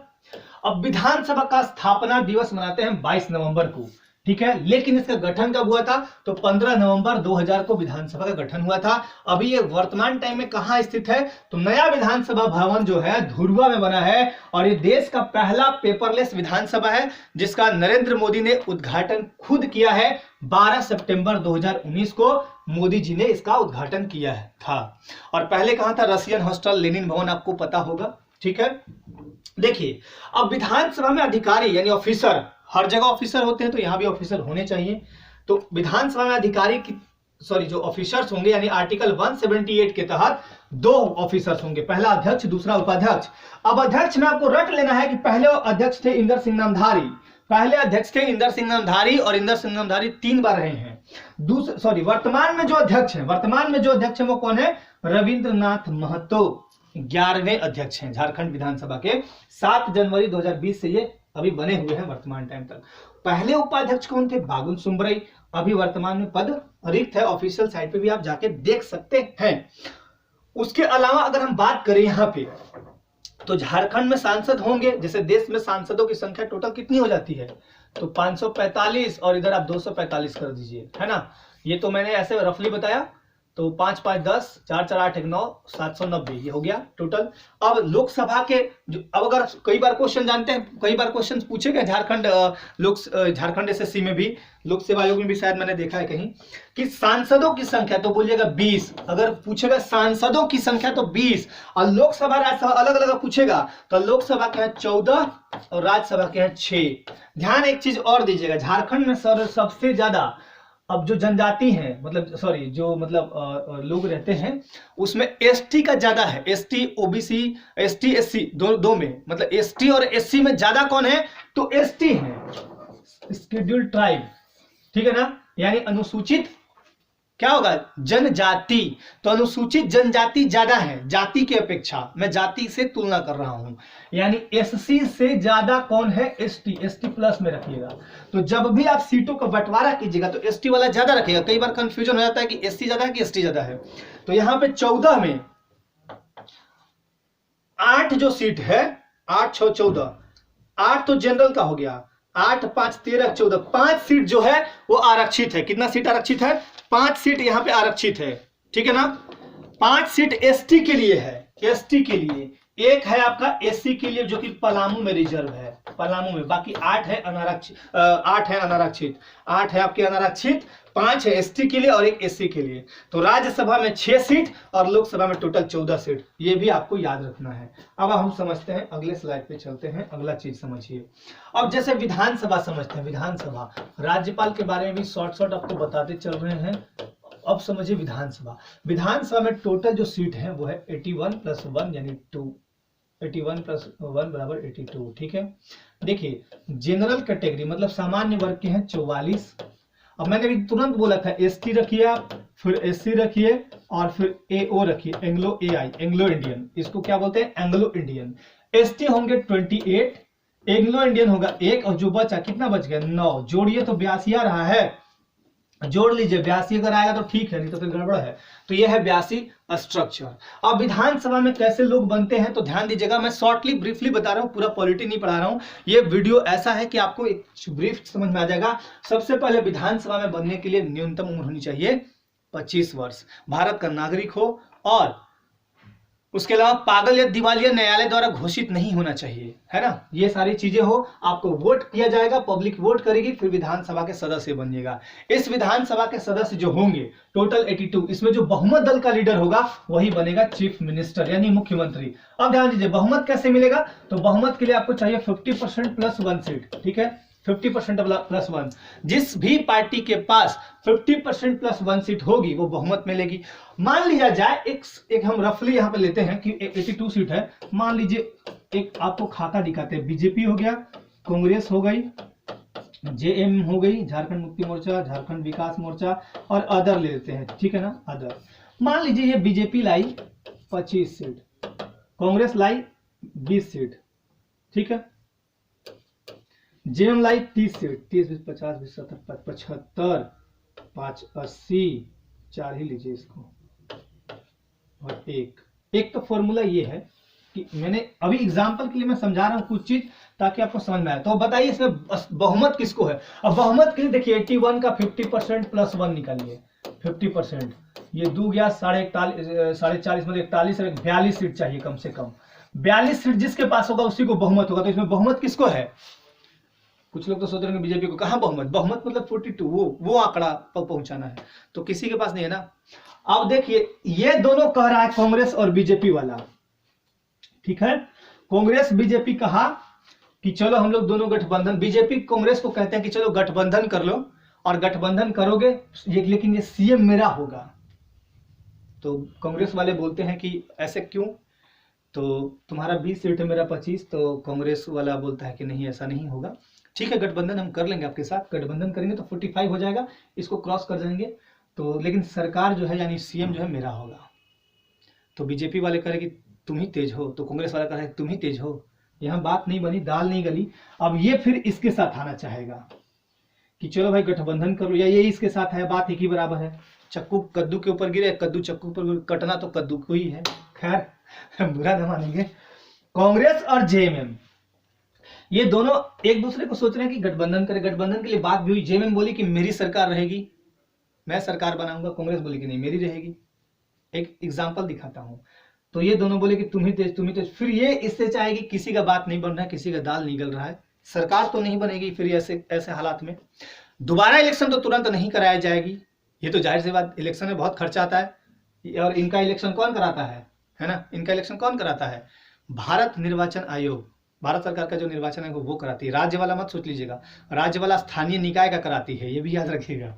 अब विधानसभा का स्थापना दिवस मनाते हैं 22 नवंबर को, ठीक है, लेकिन इसका गठन कब हुआ था, तो 15 नवंबर 2000 को विधानसभा का गठन हुआ था। अभी ये वर्तमान टाइम में कहां स्थित है, तो नया विधानसभा भवन जो है धुर्वा में बना है, और ये देश का पहला पेपरलेस विधानसभा है, जिसका नरेंद्र मोदी ने उद्घाटन खुद किया है। 12 सितंबर 2019 को मोदी जी ने इसका उद्घाटन किया था। और पहले कहां था, रशियन हॉस्टल लेनिन भवन, आपको पता होगा, ठीक है। देखिए अब विधानसभा में अधिकारी यानी ऑफिसर, हर जगह ऑफिसर होते हैं तो यहां भी ऑफिसर होने चाहिए। तो विधानसभा में अधिकारी की जो ऑफिसर्स होंगे, यानी आर्टिकल 178 के तहत 2 ऑफिसर्स होंगे, पहला अध्यक्ष, दूसरा उपाध्यक्ष। अब अध्यक्ष में आपको रट लेना है कि पहले अध्यक्ष थे इंदर सिंह नामधारी, पहले अध्यक्ष थे इंदर सिंह नामधारी, और इंदर सिंह नामधारी 3 बार रहे हैं। वर्तमान में जो अध्यक्ष है वो कौन है, रविंद्रनाथ महतो 11वें अध्यक्ष हैं झारखंड विधानसभा के। 7 जनवरी 2020 से ये अभी बने हुए हैं वर्तमान टाइम तक। पहले उपाध्यक्ष कौन थे, बागुन सुमरई, अभी वर्तमान में पद रिक्त है, ऑफिशियल साइट पे भी आप जाके देख सकते हैं। उसके अलावा अगर हम बात करें यहाँ पे, तो झारखंड में सांसद होंगे, जैसे देश में सांसदों की संख्या टोटल कितनी हो जाती है, तो 545, और इधर आप 245 कर दीजिए, है ना। ये तो मैंने ऐसे रफली बताया, तो 5 5 10, 4 4 8 1 9, 790 ये हो गया टोटल। अब लोकसभा के अब अगर कई बार क्वेश्चन जानते हैं, कई बार क्वेश्चन पूछे गए झारखंड एसएससी में भी, लोक सेवा आयोग में भी शायद मैंने देखा है कहीं कि सांसदों की संख्या, तो बोलिएगा 20। अगर पूछेगा सांसदों की संख्या तो 20, और लोकसभा राज्यसभा अलग अलग पूछेगा तो लोकसभा के हैं 14 और राज्यसभा के हैं 6। ध्यान एक चीज और दीजिएगा, झारखंड में सबसे ज्यादा अब जो जनजाति हैं, मतलब सॉरी जो मतलब लोग रहते हैं उसमें एसटी का ज्यादा है। एसटी ओबीसी, एसटी एससी दो में, मतलब एसटी और एससी में ज्यादा कौन है, तो एसटी है, शेड्यूल्ड ट्राइब, ठीक है ना, यानी अनुसूचित क्या होगा, जनजाति। तो अनुसूचित जनजाति ज्यादा है जाति की अपेक्षा, मैं जाति से तुलना कर रहा हूं, यानी एससी से ज्यादा कौन है, एसटी। एसटी प्लस में रखिएगा। तो जब भी आप सीटों का बंटवारा कीजिएगा तो एसटी वाला ज्यादा रखिएगा। कई बार कंफ्यूजन हो जाता है कि एसटी ज्यादा है कि एसटी ज्यादा है। तो यहां पे 14 में 8 जो सीट है, 8 6 14, 8 तो जनरल का हो गया, 8 5 13 14, 5 सीट जो है वो आरक्षित है। कितना सीट आरक्षित है, 5 सीट यहां पे आरक्षित है, ठीक है ना। 5 सीट एसटी के लिए है, एसटी के लिए। एक है आपका एससी के लिए जो कि पलामू में रिजर्व है, पलामू में। बाकी 8 है अनारक्षित, 8 है अनारक्षित, 8 है आपके अनारक्षित, 5 है एसटी के लिए और 1 एससी के लिए। तो राज्यसभा में 6 सीट और लोकसभा में टोटल 14 सीट, ये भी आपको याद रखना है। अब हम समझते हैं, अगले स्लाइड पे चलते हैं, अगला चीज समझिए। अब जैसे विधानसभा समझते हैं, विधानसभा राज्यपाल के बारे में भी शॉर्ट आपको बताते चल रहे हैं। अब समझिए विधानसभा। विधानसभा में टोटल जो सीट है वो है 81 + 1 यानी 2, 81 + 1 = 82, ठीक है। देखिए जनरल कैटेगरी मतलब सामान्य वर्ग के हैं 44। अब मैंने भी तुरंत बोला था एसटी रखिए आप, फिर एससी रखिए और फिर एओ रखिए, एंग्लो एआई, एंग्लो इंडियन, इसको क्या बोलते हैं, एंग्लो इंडियन। एसटी होंगे 28, एंग्लो इंडियन होगा 1, और जो बचा कितना बच गया, 9। जोड़िए तो 82 आ रहा है, जोड़ लीजिए 82 अगर आएगा तो ठीक है, नहीं तो फिर गड़बड़ है। तो यह है 82 स्ट्रक्चर। अब विधानसभा में कैसे लोग बनते हैं तो ध्यान दीजिएगा, मैं शॉर्टली ब्रीफली बता रहा हूं, पूरा पॉलिटी नहीं पढ़ा रहा हूं। ये वीडियो ऐसा है कि आपको एक ब्रीफ समझ में आ जाएगा। सबसे पहले विधानसभा में बनने के लिए न्यूनतम उम्र होनी चाहिए 25 वर्ष, भारत का नागरिक हो, और उसके अलावा पागल या दिवालिया न्यायालय द्वारा घोषित नहीं होना चाहिए, है ना। ये सारी चीजें हो, आपको वोट किया जाएगा, पब्लिक वोट करेगी, फिर विधानसभा के सदस्य बनिएगा। इस विधानसभा के सदस्य जो होंगे टोटल 82, इसमें जो बहुमत दल का लीडर होगा वही बनेगा चीफ मिनिस्टर यानी मुख्यमंत्री। अब ध्यान दीजिए बहुमत कैसे मिलेगा, तो बहुमत के लिए आपको चाहिए 50% + 1 सीट, ठीक है, 50% + 1। जिस भी पार्टी के पास 50% + 1 सीट होगी वो बहुमत मिलेगी। मान लिया जाए एक हम रफली यहां पे लेते हैं कि 82 सीट है, मान लीजिए एक आपको खाता दिखाते हैं, बीजेपी हो गया, कांग्रेस हो गई, जेएम हो गई, झारखंड मुक्ति मोर्चा, झारखंड विकास मोर्चा, और अदर ले लेते हैं, ठीक है ना, अदर। मान लीजिए ये बीजेपी लाई 25 सीट, कांग्रेस लाई 20 सीट, ठीक है, जेएम लाई 30 सीट, 30 20 50 20 70 75, 5 80, 4 ही लीजिए इसको, और एक तो फॉर्मूला ये है कि मैंने अभी एग्जांपल के लिए मैं समझा रहा हूं कुछ चीज ताकि आपको समझ में आए। तो बताइए इसमें बहुमत किसको है। अब बहुमत के लिए देखिए 81 का 50% + 1 निकालिए, 50%, ये 2 गया 40.5 मतलब 41 और 42 सीट चाहिए कम से कम। 42 सीट जिसके पास होगा उसी को बहुमत होगा। तो इसमें बहुमत किसको है, कुछ लोग तो सोच रहे हैं बीजेपी को, कहां बहुमत, बहुमत मतलब 42, वो आंकड़ा पर पहुंचाना है, तो किसी के पास नहीं है ना। अब देखिए ये दोनों कह रहा है कांग्रेस और बीजेपी वाला, ठीक है, कांग्रेस बीजेपी कहा कि चलो हम लोग दोनों गठबंधन, बीजेपी कांग्रेस को कहते हैं कि चलो गठबंधन कर लो, और गठबंधन करोगे लेकिन ये सीएम मेरा होगा। तो कांग्रेस वाले बोलते हैं कि ऐसे क्यों, तो तुम्हारा 20 सीट है मेरा 25, तो कांग्रेस वाला बोलता है कि नहीं ऐसा नहीं होगा, ठीक है गठबंधन हम कर लेंगे आपके साथ, गठबंधन करेंगे तो 45 हो जाएगा, इसको क्रॉस कर जाएंगे, तो लेकिन सरकार जो है यानी सीएम जो है मेरा होगा। तो बीजेपी वाले कह रहे कि तुम ही तेज हो, तो कांग्रेस वाला कह रहे तुम ही तेज हो। यहां बात नहीं बनी, दाल नहीं गली। अब ये फिर इसके साथ आना चाहेगा कि चलो भाई गठबंधन करो, या ये इसके साथ है, बात एक ही बराबर है। चक्कू कद्दू के ऊपर गिरे, कद्दू चक्कू पर कटना तो कद्दू को ही है। खैर बुरा न मानेंगे। कांग्रेस और जेएमएम ये दोनों एक दूसरे को सोच रहे हैं कि गठबंधन करें, गठबंधन के लिए बात भी हुई, जेएमएम बोली कि मेरी सरकार रहेगी, मैं सरकार बनाऊंगा, कांग्रेस बोली कि नहीं मेरी रहेगी। एक एग्जाम्पल दिखाता हूं। तो ये दोनों बोले कि तुम ही तेज, फिर ये इससे चाहेगी किसी का बात नहीं बन रहा है, किसी का दाल निगल रहा है, सरकार तो नहीं बनेगी। फिर ऐसे ऐसे हालात में दोबारा इलेक्शन तो तुरंत नहीं कराया जाएगी। ये तो जाहिर सी बात, इलेक्शन में बहुत खर्चा आता है। और इनका इलेक्शन कौन कराता है ना, इनका इलेक्शन कौन कराता है? भारत निर्वाचन आयोग, भारत सरकार का जो निर्वाचन आयोग वो कराती है। राज्य वाला मत सोच लीजिएगा, राज्य वाला स्थानीय निकाय का कराती है, ये भी याद रखिएगा।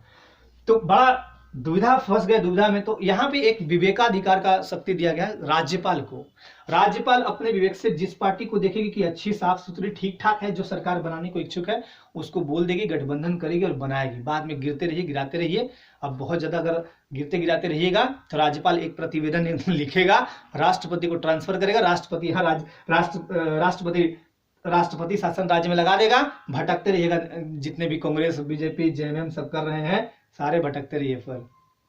तो बड़ा दुविधा, फंस गए दुविधा में। तो यहाँ पे एक विवेकाधिकार का शक्ति दिया गया है राज्यपाल को। राज्यपाल अपने विवेक से जिस पार्टी को देखेगी कि अच्छी, साफ सुथरी, ठीक ठाक है, जो सरकार बनाने को इच्छुक है, उसको बोल देगी, गठबंधन करेगी और बनाएगी। बाद में गिरते रहिए, गिराते रहिए। अब बहुत ज्यादा अगर गिरते गिराते रहिएगा तो राज्यपाल एक प्रतिवेदन लिखेगा, राष्ट्रपति को ट्रांसफर करेगा, राष्ट्रपति यहाँ राष्ट्रपति शासन राज्य में लगा देगा। भटकते रहिएगा, जितने भी कांग्रेस, बीजेपी, जेएमएम सब कर रहे हैं, सारे भटकते रहिए।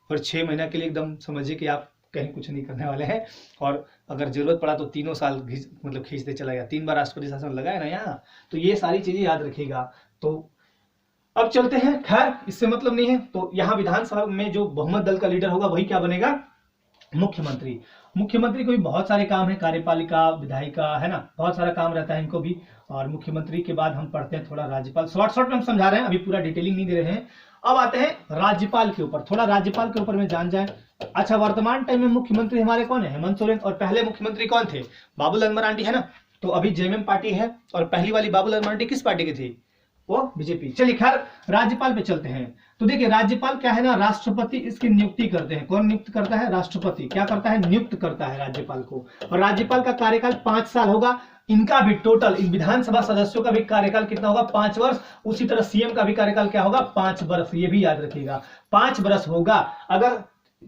पर 6 महीना के लिए एकदम समझिए कि आप कहीं कुछ नहीं करने वाले हैं। और अगर जरूरत पड़ा तो 3 साल खींचते चला गया। 3 बार राष्ट्रपति शासन लगा है ना यहाँ। तो ये सारी चीजें याद रखिएगा। तो अब चलते हैं, खैर इससे मतलब नहीं है। तो यहाँ विधानसभा में जो बहुमत दल का लीडर होगा वही क्या बनेगा? मुख्यमंत्री। मुख्यमंत्री को भी बहुत सारे काम है, कार्यपालिका, विधायिका, है ना, बहुत सारा काम रहता है इनको भी। और मुख्यमंत्री के बाद हम पढ़ते हैं थोड़ा राज्यपाल। शॉर्ट में हम समझा रहे हैं, अभी पूरा डिटेलिंग नहीं दे रहे हैं। अब आते हैं राज्यपाल के ऊपर, थोड़ा राज्यपाल के ऊपर में जान जाए। अच्छा, वर्तमान टाइम में मुख्यमंत्री हमारे कौन है? हेमंत सोरेन। और पहले मुख्यमंत्री कौन थे? बाबूलाल मरांडी, है ना। तो अभी जेएमएम पार्टी है, और पहली वाली बाबूलाल मरांडी किस पार्टी की थी? वो बीजेपी। चलिए खैर राज्यपाल पे चलते हैं। तो देखिए राज्यपाल क्या है ना, राष्ट्रपति इसकी नियुक्ति करते हैं। कौन नियुक्त करता है? राष्ट्रपति क्या करता है? नियुक्त करता है राज्यपाल को। और राज्यपाल का कार्यकाल 5 साल होगा। इनका भी टोटल, इन विधानसभा सदस्यों का भी कार्यकाल कितना होगा? 5 वर्ष। उसी तरह सीएम का भी कार्यकाल क्या होगा? 5 वर्ष। ये भी याद रखिएगा, 5 वर्ष होगा। अगर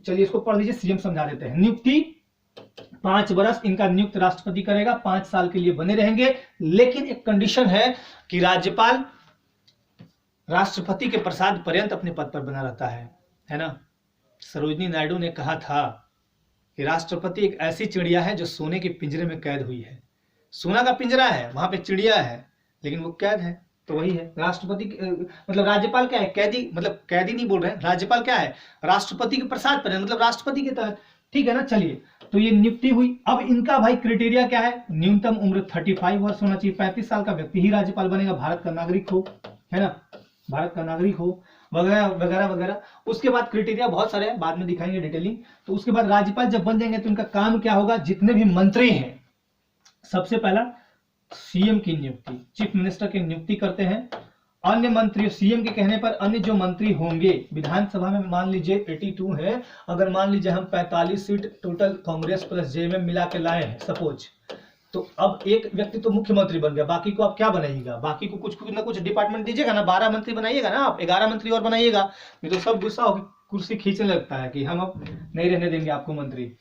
चलिए इसको पढ़ लीजिए, सीएम समझा देते हैं। नियुक्ति 5 वर्ष इनका नियुक्त राष्ट्रपति करेगा, 5 साल के लिए बने रहेंगे। लेकिन एक कंडीशन है कि राज्यपाल राष्ट्रपति के प्रसाद पर्यंत अपने पद पर बना रहता है ना। सरोजिनी नायडू ने कहा था कि राष्ट्रपति एक ऐसी चिड़िया है जो सोने के पिंजरे में कैद हुई है। सोना का पिंजरा है, वहां पे चिड़िया है, लेकिन वो कैद है। तो वही है राष्ट्रपति, मतलब राज्यपाल क्या है? कैदी। मतलब कैदी नहीं बोल रहे हैं, राज्यपाल क्या है? राष्ट्रपति के प्रसाद पर्यंत, मतलब राष्ट्रपति के तहत। ठीक है ना। चलिए, तो ये नियुक्ति हुई। अब इनका भाई क्राइटेरिया क्या है? न्यूनतम उम्र 35 वर्ष होना चाहिए। 35 साल का व्यक्ति ही राज्यपाल बनेगा, भारत का नागरिक हो, है ना, भारत का नागरिक हो, वगैरह वगैरह वगैरह। उसके बाद क्राइटेरिया बहुत सारे हैं, बाद में दिखाएंगे डिटेलिंग। तो उसके बाद राज्यपाल जब बन जाएंगे तो इनका काम क्या होगा? जितने भी मंत्री हैं, सबसे पहला सीएम की नियुक्ति, चीफ मिनिस्टर की नियुक्ति करते हैं। अन्य मंत्री, सीएम के कहने पर अन्य जो मंत्री होंगे विधानसभा में, मान लीजिए 82 है, अगर मान लीजिए हम 45 seat total Congress plus JMM मिला के लाए हैं सपोज, तो अब एक व्यक्ति तो मुख्यमंत्री बन गया, बाकी को आप क्या बनाइएगा? बाकी को कुछ ना कुछ डिपार्टमेंट दीजिएगा ना, 12 मंत्री बनाइएगा ना आप, 11 मंत्री और बनाइएगा। नहीं तो सब गुस्सा होकर कुर्सी खींचने लगता है कि हम अब नहीं रहने देंगे आपको मंत्री।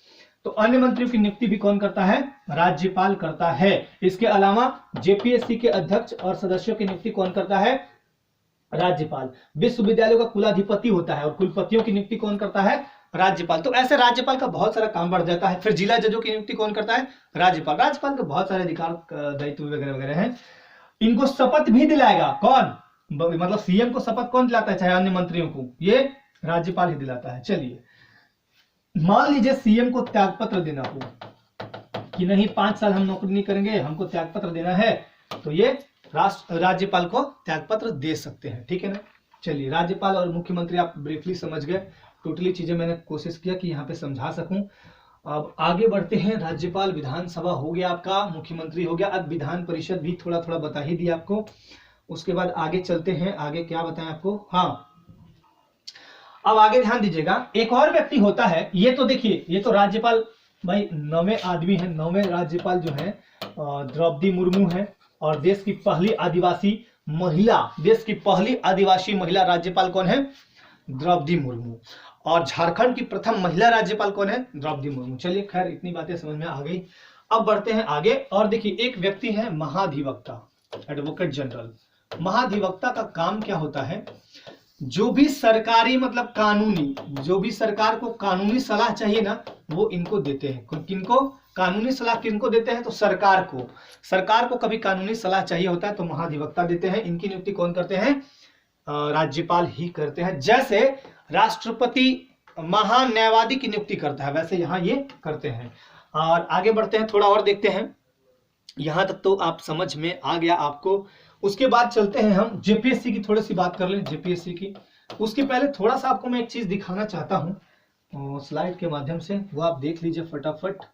तो अन्य मंत्रियों की नियुक्ति भी कौन करता है? राज्यपाल करता है। इसके अलावा जेपीएससी के अध्यक्ष और सदस्यों की नियुक्ति कौन करता है? राज्यपाल। विश्वविद्यालयों का कुलाधिपति होता है और कुलपतियों की नियुक्ति कौन करता है? राज्यपाल। तो ऐसे राज्यपाल का बहुत सारा काम बढ़ जाता है। फिर जिला जजों की नियुक्ति कौन करता है? राज्यपाल। राज्यपाल के बहुत सारे अधिकार, दायित्व वगैरह वगैरह हैं। इनको शपथ भी दिलाएगा कौन? मतलब सीएम को शपथ कौन दिलाता है? चाहे अन्य मंत्रियों को, ये राज्यपाल ही दिलाता है। चलिए, मान लीजिए सीएम को त्यागपत्र देना हो कि नहीं 5 साल हम नौकरी नहीं करेंगे, हमको त्यागपत्र देना है, तो ये राज्यपाल को त्यागपत्र दे सकते हैं। ठीक है ना। चलिए, राज्यपाल और मुख्यमंत्री आप ब्रीफली समझ गए। टोटली चीजें मैंने कोशिश किया कि यहाँ पे समझा सकूं। अब आगे बढ़ते हैं। राज्यपाल, विधानसभा हो गया आपका, मुख्यमंत्री हो गया। अब विधान परिषद भी थोड़ा थोड़ा बता ही दिया आपको। उसके बाद आगे चलते हैं। आगे क्या बताएं आपको? हाँ, अब आगे ध्यान दीजिएगा, एक और व्यक्ति होता है। ये तो देखिए, ये तो राज्यपाल भाई 9वें आदमी है। 9वें राज्यपाल जो है द्रौपदी मुर्मू है। और देश की पहली आदिवासी महिला, देश की पहली आदिवासी महिला राज्यपाल कौन है? द्रौपदी मुर्मू। और झारखंड की प्रथम महिला राज्यपाल कौन है? द्रौपदी मुर्मू। चलिए, खैर इतनी बातें समझ में आ गई। अब बढ़ते हैं आगे। और देखिए, एक व्यक्ति है महाधिवक्ता, एडवोकेट जनरल। महाधिवक्ता का काम क्या होता है? जो भी सरकारी, मतलब कानूनी, जो भी सरकार को कानूनी सलाह चाहिए ना, वो इनको देते हैं। किनको कानूनी सलाह किनको देते हैं? तो सरकार को। सरकार को कभी कानूनी सलाह चाहिए होता है तो महाधिवक्ता देते हैं। इनकी नियुक्ति कौन करते हैं? राज्यपाल ही करते हैं। जैसे राष्ट्रपति महान न्यायवादी की नियुक्ति करता है, वैसे यहाँ ये करते हैं। और आगे बढ़ते हैं, थोड़ा और देखते हैं। यहां तक तो आप समझ में आ गया आपको। उसके बाद चलते हैं हम जेपीएससी की, थोड़ी सी बात कर लें जेपीएससी की। उसके पहले थोड़ा सा आपको मैं एक चीज दिखाना चाहता हूं स्लाइड के माध्यम से, वो आप देख लीजिए फटाफट।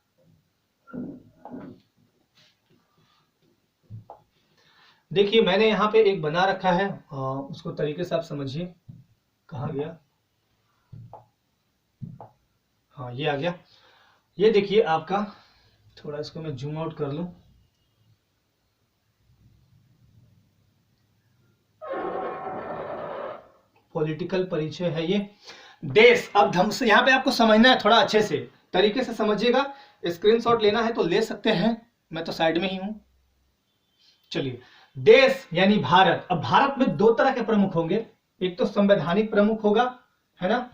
देखिए मैंने यहाँ पे एक बना रखा है, उसको तरीके से आप समझिए। कहाँ गया? हाँ ये आ गया। ये देखिए आपका, थोड़ा इसको मैं जूम आउट कर लूं। पॉलिटिकल परिचय है ये देश। अब ढंग से यहाँ पे आपको समझना है, थोड़ा अच्छे से तरीके से समझिएगा। स्क्रीनशॉट लेना है तो ले सकते हैं, मैं तो साइड में ही हूं। चलिए, देश यानी भारत। अब भारत में दो तरह के प्रमुख होंगे, एक तो संवैधानिक प्रमुख होगा, है ना,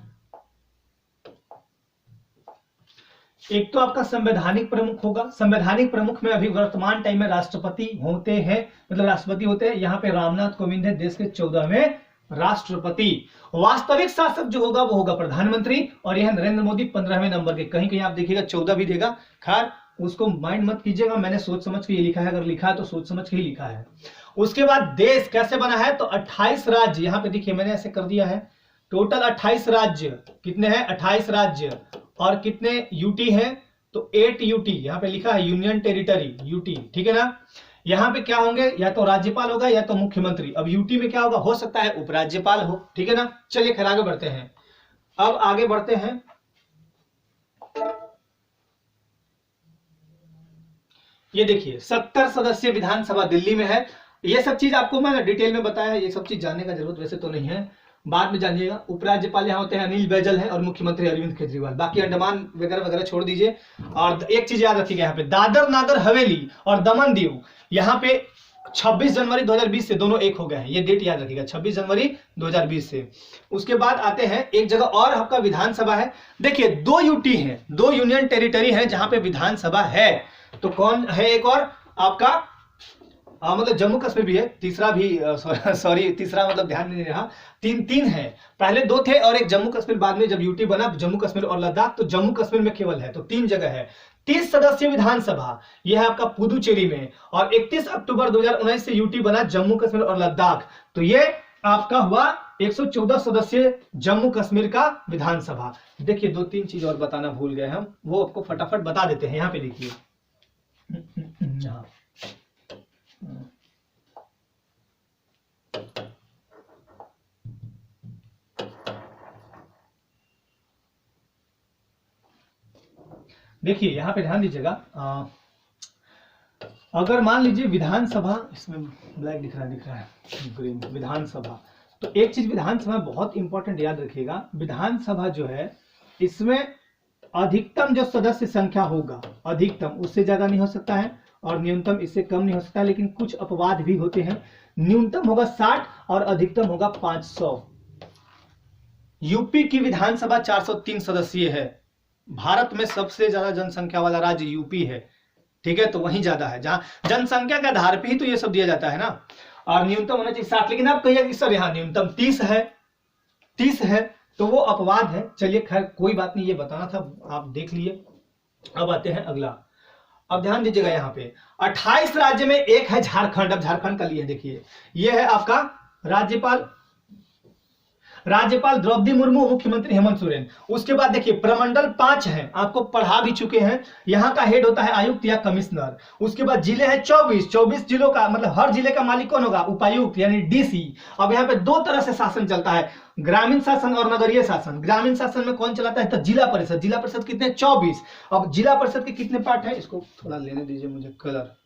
एक तो आपका संवैधानिक प्रमुख होगा। संवैधानिक प्रमुख में अभी वर्तमान टाइम में राष्ट्रपति होते हैं, मतलब राष्ट्रपति होते हैं। यहाँ पे रामनाथ कोविंद है, देश के 14वें राष्ट्रपति। वास्तविक शासक जो होगा वो होगा प्रधानमंत्री, और यह नरेंद्र मोदी 15वें नंबर के। कहीं कहीं आप देखिएगा 14 भी देगा, खैर उसको माइंड मत कीजिएगा, मैंने सोच समझ के ये लिखा है, अगर लिखा है तो सोच समझ के ही लिखा है। उसके बाद देश कैसे बना है, तो 28 राज्य, यहाँ पे देखिए मैंने ऐसे कर दिया है। टोटल 28 राज्य, कितने हैं 28 राज्य, और कितने यूटी है, तो 8 यूटी यहाँ पे लिखा है, यूनियन टेरिटरी यूटी, ठीक है ना। यहाँ पे क्या होंगे, या तो राज्यपाल होगा या तो मुख्यमंत्री। अब यूटी में क्या होगा, हो सकता है उपराज्यपाल हो, ठीक है ना। चलिए खैर आगे बढ़ते हैं। अब आगे बढ़ते हैं, ये देखिए 70 सदस्यीय विधानसभा दिल्ली में है। ये सब चीज आपको मैं डिटेल में बताया है, ये सब चीज जानने का जरूरत वैसे तो नहीं है, बाद में जानिएगा। उपराज्यपाल यहाँ होते हैं अनिल बैजल है, और मुख्यमंत्री अरविंद केजरीवाल। बाकी अंडमान वगैरह वगैरह छोड़ दीजिए। और एक चीज याद रखिएगा, यहाँ पे दादर नागर हवेली और दमन दीव, यहाँ पे 26 जनवरी 2020 से दोनों एक हो गए हैं, ये डेट याद रखिएगा, 26 जनवरी 2020 से। उसके बाद आते हैं, एक जगह और आपका विधानसभा है। देखिए 2 यूटी है, 2 यूनियन टेरिटरी है जहां पे विधानसभा है। तो कौन है, एक और आपका मतलब जम्मू कश्मीर भी है, तीसरा भी सॉरी तीसरा मतलब ध्यान नहीं रहा, तीन है। पहले 2 थे और एक जम्मू कश्मीर, बाद में जब यूटी बना जम्मू कश्मीर और लद्दाख, तो जम्मू कश्मीर में केवल है, तो 3 जगह है। 30 सदस्यीय विधानसभा यह है आपका पुदुचेरी में, और 31 अक्टूबर 2019 से यूटी बना जम्मू कश्मीर और लद्दाख। तो ये आपका हुआ 114 सदस्यीय जम्मू कश्मीर का विधानसभा। देखिए 2-3 चीज और बताना भूल गए हम, वो आपको फटाफट बता देते हैं। यहाँ पे देखिए, देखिए यहाँ पे ध्यान दीजिएगा। अगर मान लीजिए विधानसभा, इसमें ब्लैक दिख रहा है ग्रीन, विधानसभा, तो एक चीज विधानसभा बहुत इंपॉर्टेंट याद रखिएगा। विधानसभा जो है, इसमें अधिकतम जो सदस्य संख्या होगा, अधिकतम उससे ज्यादा नहीं हो सकता है, और न्यूनतम इससे कम नहीं हो सकता, लेकिन कुछ अपवाद भी होते हैं। न्यूनतम होगा 60 और अधिकतम होगा 500। यूपी की विधानसभा 403 सदस्यीय है। भारत में सबसे ज्यादा जनसंख्या वाला राज्य यूपी है, ठीक है, तो वहीं ज्यादा है, जहां जनसंख्या के आधार पे ही तो ये सब दिया जाता है ना। और न्यूनतम होना चाहिए 60, लेकिन आप कहिए कि सर यहाँ न्यूनतम 30 है, तो वो अपवाद है। चलिए खैर कोई बात नहीं, ये बताना था, आप देख लिए। अब आते हैं अगला। अब ध्यान दीजिएगा, यहाँ पे 28 राज्य में एक है झारखंड। अब झारखंड का लिए देखिए, ये है आपका राज्यपाल द्रौपदी मुर्मू, मुख्यमंत्री हेमंत सोरेन। उसके बाद देखिए प्रमंडल 5 हैं, आपको पढ़ा भी चुके हैं। यहाँ का हेड होता है आयुक्त या कमिश्नर। उसके बाद जिले हैं 24 जिलों का, मतलब हर जिले का मालिक कौन होगा, उपायुक्त यानी डीसी। अब यहाँ पे 2 तरह से शासन चलता है, ग्रामीण शासन और नगरीय शासन। ग्रामीण शासन में कौन चलाता है, तो जिला परिषद। जिला परिषद कितने, 24। अब जिला परिषद के कितने पार्ट है, इसको थोड़ा लेने दीजिए मुझे कलर।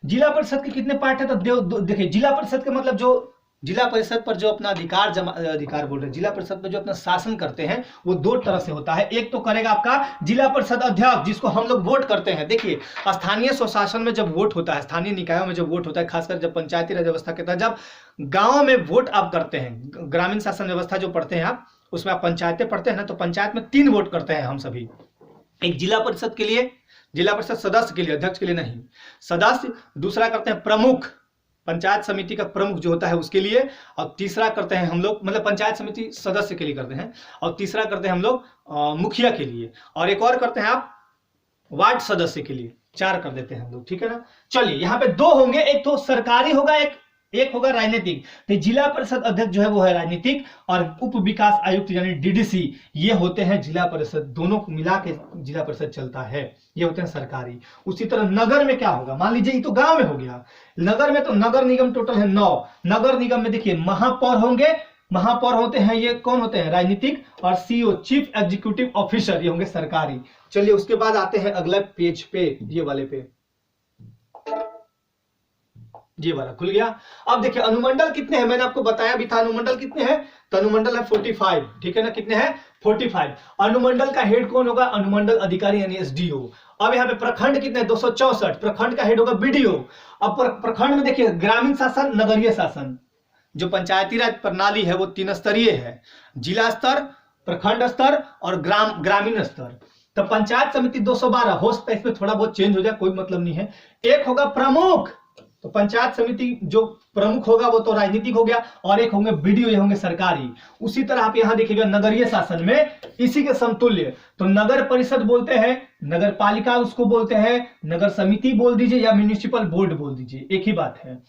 जिला परिषद के कितने पार्ट है, तो देखिए जिला परिषद का मतलब जो जिला परिषद पर जो अपना अधिकार बोल रहे हैं, जिला परिषद में जो अपना शासन करते हैं, वो 2 तरह से होता है। एक तो करेगा आपका जिला परिषद अध्यक्ष, जिसको हम लोग वोट करते हैं। देखिए स्थानीय स्वशासन में जब वोट होता है, स्थानीय निकायों में जब वोट होता है, खासकर जब पंचायती राज व्यवस्था के तहत जब गाँव में वोट आप करते हैं, ग्रामीण शासन व्यवस्था जो पढ़ते हैं आप, उसमें आप पंचायतें पढ़ते हैं ना, तो पंचायत में 3 वोट करते हैं हम सभी। एक जिला परिषद के लिए, जिला परिषद सदस्य के लिए, अध्यक्ष के लिए नहीं, सदस्य। दूसरा करते हैं प्रमुख, पंचायत समिति का प्रमुख जो होता है उसके लिए, और तीसरा करते हैं हम लोग, मतलब पंचायत समिति सदस्य के लिए करते हैं, और तीसरा करते हैं हम लोग मुखिया के लिए, और एक और करते हैं आप वार्ड सदस्य के लिए। 4 कर देते हैं हम लोग, ठीक है ना। चलिए यहाँ पे 2 होंगे, एक तो सरकारी होगा, एक होगा राजनीतिक। तो जिला परिषद अध्यक्ष जो है वो है राजनीतिक, और उप विकास आयुक्त यानी डीडीसी ये होते हैं जिला परिषद, दोनों को मिला के जिला परिषद चलता है, ये होते हैं सरकारी। उसी तरह नगर में क्या होगा, मान लीजिए ये तो गांव में हो गया, नगर में तो नगर निगम टोटल है 9। नगर निगम में देखिए महापौर होंगे, महापौर होते हैं, ये कौन होते हैं, राजनीतिक, और सीओ चीफ एग्जीक्यूटिव ऑफिसर ये होंगे सरकारी। चलिए उसके बाद आते हैं अगला पेज पे, ये वाले पे, ये वाला खुल गया। अब देखिए अनुमंडल कितने हैं, मैंने आपको बताया भी था अनुमंडल कितने हैं, तो अनुमंडल है 45, ठीक है ना, कितने हैं 45। अनुमंडल का हेड कौन होगा, अनुमंडल अधिकारी यानी एसडीओ। अब यहाँ पे प्रखंड कितने 264, प्रखंड का हेड होगा बीडीओ। अब प्रखंड में देखिए ग्रामीण शासन, नगरीय शासन, जो पंचायती राज प्रणाली है वो 3 स्तरीय है, जिला स्तर, प्रखंड स्तर और ग्रामीण स्तर। तो पंचायत समिति 212 हो सकता है इसमें थोड़ा बहुत चेंज हो जाए, कोई मतलब नहीं है। एक होगा प्रमुख, तो पंचायत समिति जो प्रमुख होगा वो तो राजनीतिक हो गया, और एक होंगे बीडीओ, ये होंगे सरकारी। उसी तरह आप यहां देखिएगा नगरीय शासन में इसी के समतुल्य, तो नगर परिषद बोलते हैं, नगर पालिका उसको बोलते हैं, नगर समिति बोल दीजिए या म्युनिसिपल बोर्ड बोल दीजिए, एक ही बात है।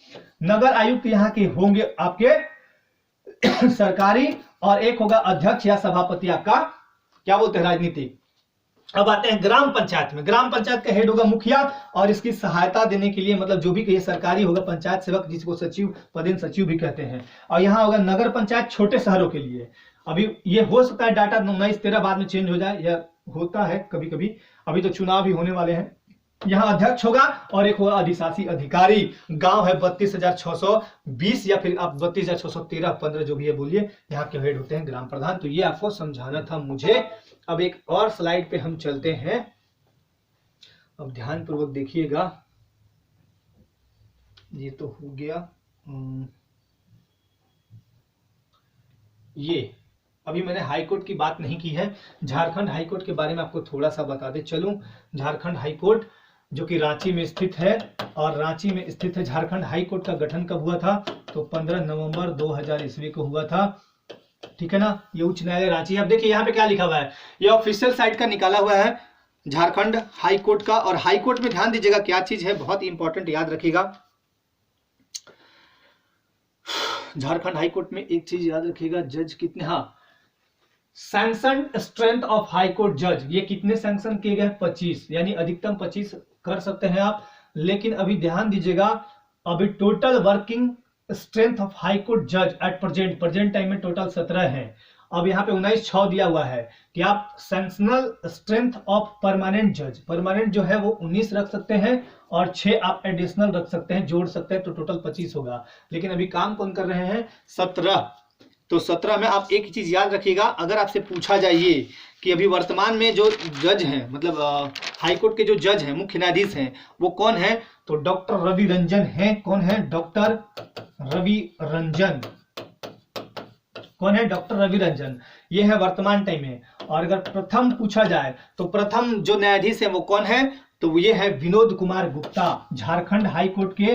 नगर आयुक्त यहाँ के होंगे आपके सरकारी, और एक होगा अध्यक्ष या सभापति आपका क्या बोलते हैं, राजनीतिक। अब आते हैं ग्राम पंचायत में, ग्राम पंचायत का हेड होगा मुखिया, और इसकी सहायता देने के लिए मतलब जो भी कहिए सरकारी होगा पंचायत सेवक, जिसको सचिव, पदेन सचिव भी कहते हैं। और यहाँ होगा नगर पंचायत छोटे शहरों के लिए। अभी ये हो सकता है डाटा 19-13 बाद में चेंज हो जाए, या होता है कभी कभी, अभी तो चुनाव भी होने वाले हैं। यहाँ अध्यक्ष होगा और एक होगा अधिशासी अधिकारी। गांव है 32,620 या फिर आप 32,613, 15 जो भी है बोलिए, यहाँ के हेड होते हैं ग्राम प्रधान। तो ये आपको समझाना था मुझे। अब एक और स्लाइड पे हम चलते हैं, अब ध्यान पूर्वक देखिएगा। ये तो हो गया, ये अभी मैंने हाईकोर्ट की बात नहीं की है, झारखंड हाईकोर्ट के बारे में आपको थोड़ा सा बता दे चलूं। झारखंड हाईकोर्ट जो कि रांची में स्थित है, और रांची में स्थित है। झारखंड हाईकोर्ट का गठन कब हुआ था, तो 15 नवंबर 2000 ईस्वी को हुआ था, ठीक है ना। ये उच्च न्यायालय रांची। अब देखिए यहाँ पे क्या लिखा हुआ है, ये ऑफिशियल साइट का निकाला हुआ है झारखंड हाईकोर्ट का। और हाईकोर्ट में ध्यान दीजिएगा क्या चीज है, बहुत इंपॉर्टेंट, याद रखिएगा। झारखंड हाईकोर्ट में एक चीज याद रखिएगा, जज कितने, हाँ, सैंक्शन स्ट्रेंथ ऑफ हाईकोर्ट जज, ये कितने सैंक्शन किए गए, 25, यानी अधिकतम 25 कर सकते हैं आप। लेकिन अभी ध्यान दीजिएगा, अभी total working strength of high court जज एट प्रेजेंट टाइम में टोटल 17 है। अब यहाँ पे 19/6 दिया हुआ है कि आप सैंक्शनल स्ट्रेंथ ऑफ परमानेंट जज, परमानेंट जो है वो 19 रख सकते हैं, और 6 आप एडिशनल रख सकते हैं, जोड़ सकते हैं, तो टोटल 25 होगा। लेकिन अभी काम कौन कर रहे हैं, 17। तो 17 में आप एक चीज याद रखिएगा, अगर आपसे पूछा जाए ये कि अभी वर्तमान में जो जज हैं, मतलब हाईकोर्ट के जो जज हैं, मुख्य न्यायाधीश हैं, वो कौन है, तो डॉक्टर रवि रंजन है। कौन है, डॉक्टर रवि रंजन। कौन है, डॉक्टर रवि रंजन, ये है वर्तमान टाइम में। और अगर प्रथम पूछा जाए तो प्रथम जो न्यायाधीश है वो कौन है, तो ये है विनोद कुमार गुप्ता। झारखंड हाईकोर्ट के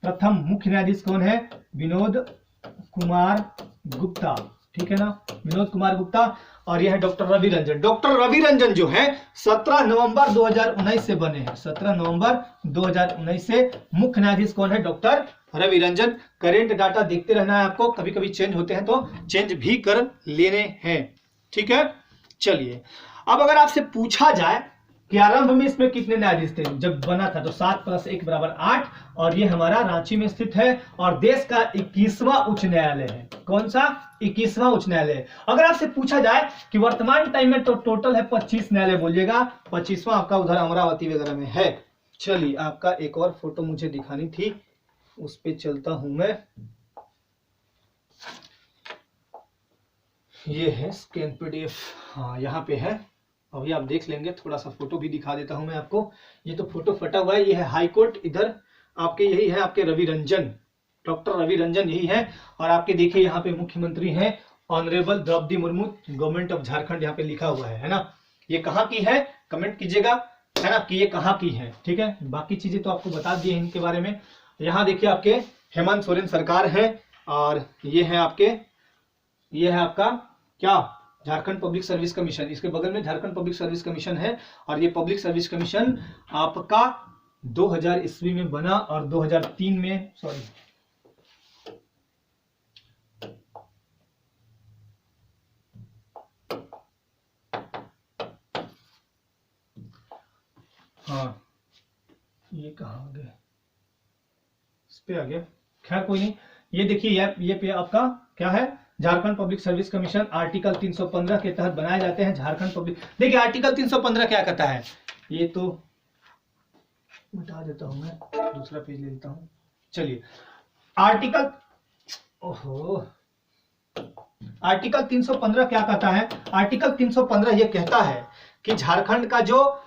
प्रथम मुख्य न्यायाधीश कौन है, विनोद कुमार गुप्ता, ठीक है ना, विनोद कुमार गुप्ता। और यह है डॉक्टर रवि रंजन। डॉक्टर रवि रंजन जो है 17 नवंबर 2019 से बने हैं, 17 नवंबर 2019 से। मुख्य न्यायाधीश कौन है, doctor Ravi Ranjan. Current data देखते रहना है आपको, कभी कभी चेंज होते हैं तो चेंज भी कर लेने हैं, ठीक है। चलिए अब अगर आपसे पूछा जाए कि आरंभ में इसमें कितने न्यायाधीश थे, जब बना था तो 7 + 1 = 8, और ये हमारा रांची में स्थित है, और देश का 21वां उच्च न्यायालय है। कौन सा, 21वां उच्च न्यायालय। अगर आपसे पूछा जाए कि वर्तमान टाइम में तो टोटल है 25 न्यायालय, बोलिएगा 25वां आपका उधर अमरावती वगैरह में है। चलिए आपका एक और फोटो मुझे दिखानी थी, उस पर चलता हूं मैं। ये है स्कैन PDF, हाँ यहाँ पे है, अभी आप देख लेंगे। थोड़ा सा फोटो भी दिखा देता हूं मैं आपको। ये तो फोटो फटा हुआ है, ये है हाईकोर्ट, इधर आपके यही है आपके रवि रंजन, डॉक्टर रवि रंजन यही है। और आपके देखिए यहाँ पे मुख्यमंत्री हैं honourable Draupadi Murmu, government of Jharkhand यहाँ पे लिखा हुआ है ना। ये कहाँ की है, कमेंट कीजिएगा, है ना, कि ये कहाँ की है, ठीक है। बाकी चीजें तो आपको बता दिए इनके बारे में। यहाँ देखिए आपके हेमंत सोरेन सरकार है, और ये है आपका क्या, झारखंड पब्लिक सर्विस कमीशन, इसके बगल में झारखंड पब्लिक सर्विस कमीशन है। और ये पब्लिक सर्विस कमीशन आपका 2000 ईस्वी में बना और 2003 में, सॉरी, हाँ ये कहाँ आ गया, इस पे आ गया, खैर कोई नहीं। ये देखिए ये पे आपका क्या है, Jharkhand public service commission article 315 के तहत बनाए जाते हैं झारखंड पब्लिक। देखिए आर्टिकल 315 क्या कहता है, ये तो मिटा देता हूं मैं, दूसरा पेज ले लेता हूं। चलिए आर्टिकल 315 क्या कहता है। आर्टिकल 315 ये कहता है कि झारखंड का जो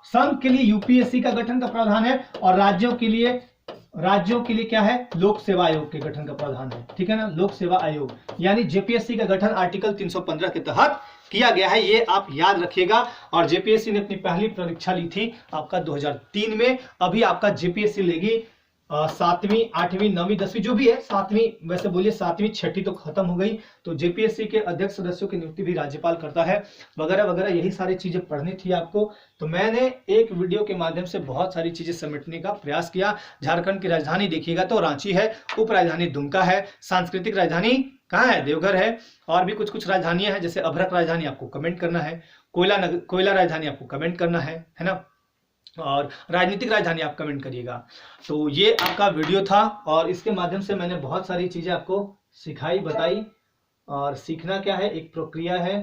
संघ के लिए यूपीएससी का गठन का प्रावधान है, और राज्यों के लिए क्या है, लोक सेवा आयोग के गठन का प्रावधान है, ठीक है ना, लोक सेवा आयोग, यानी जेपीएससी का गठन आर्टिकल 315 के तहत किया गया है, ये आप याद रखिएगा। और जेपीएससी ने अपनी पहली परीक्षा ली थी आपका 2003 में। अभी आपका जेपीएससी लेगी 7वीं 8वीं 9वीं 10वीं जो भी है, 7वीं, वैसे बोलिए 7वीं 6वीं तो खत्म हो गई। तो जेपीएससी के अध्यक्ष सदस्यों की नियुक्ति भी राज्यपाल करता है, वगैरह वगैरह, यही सारी चीजें पढ़नी थी आपको। तो मैंने एक वीडियो के माध्यम से बहुत सारी चीजें समेटने का प्रयास किया। झारखंड की राजधानी देखिएगा तो रांची है, उप राजधानी दुमका है, सांस्कृतिक राजधानी कहाँ है, देवघर है, और भी कुछ कुछ राजधानियां हैं, जैसे अभ्रक राजधानी आपको कमेंट करना है, कोयला राजधानी आपको कमेंट करना है ना, और राजनीतिक राजधानी आप कमेंट करिएगा। तो ये आपका वीडियो था, और इसके माध्यम से मैंने बहुत सारी चीजें आपको सिखाई, बताई। और सीखना क्या है, एक प्रक्रिया है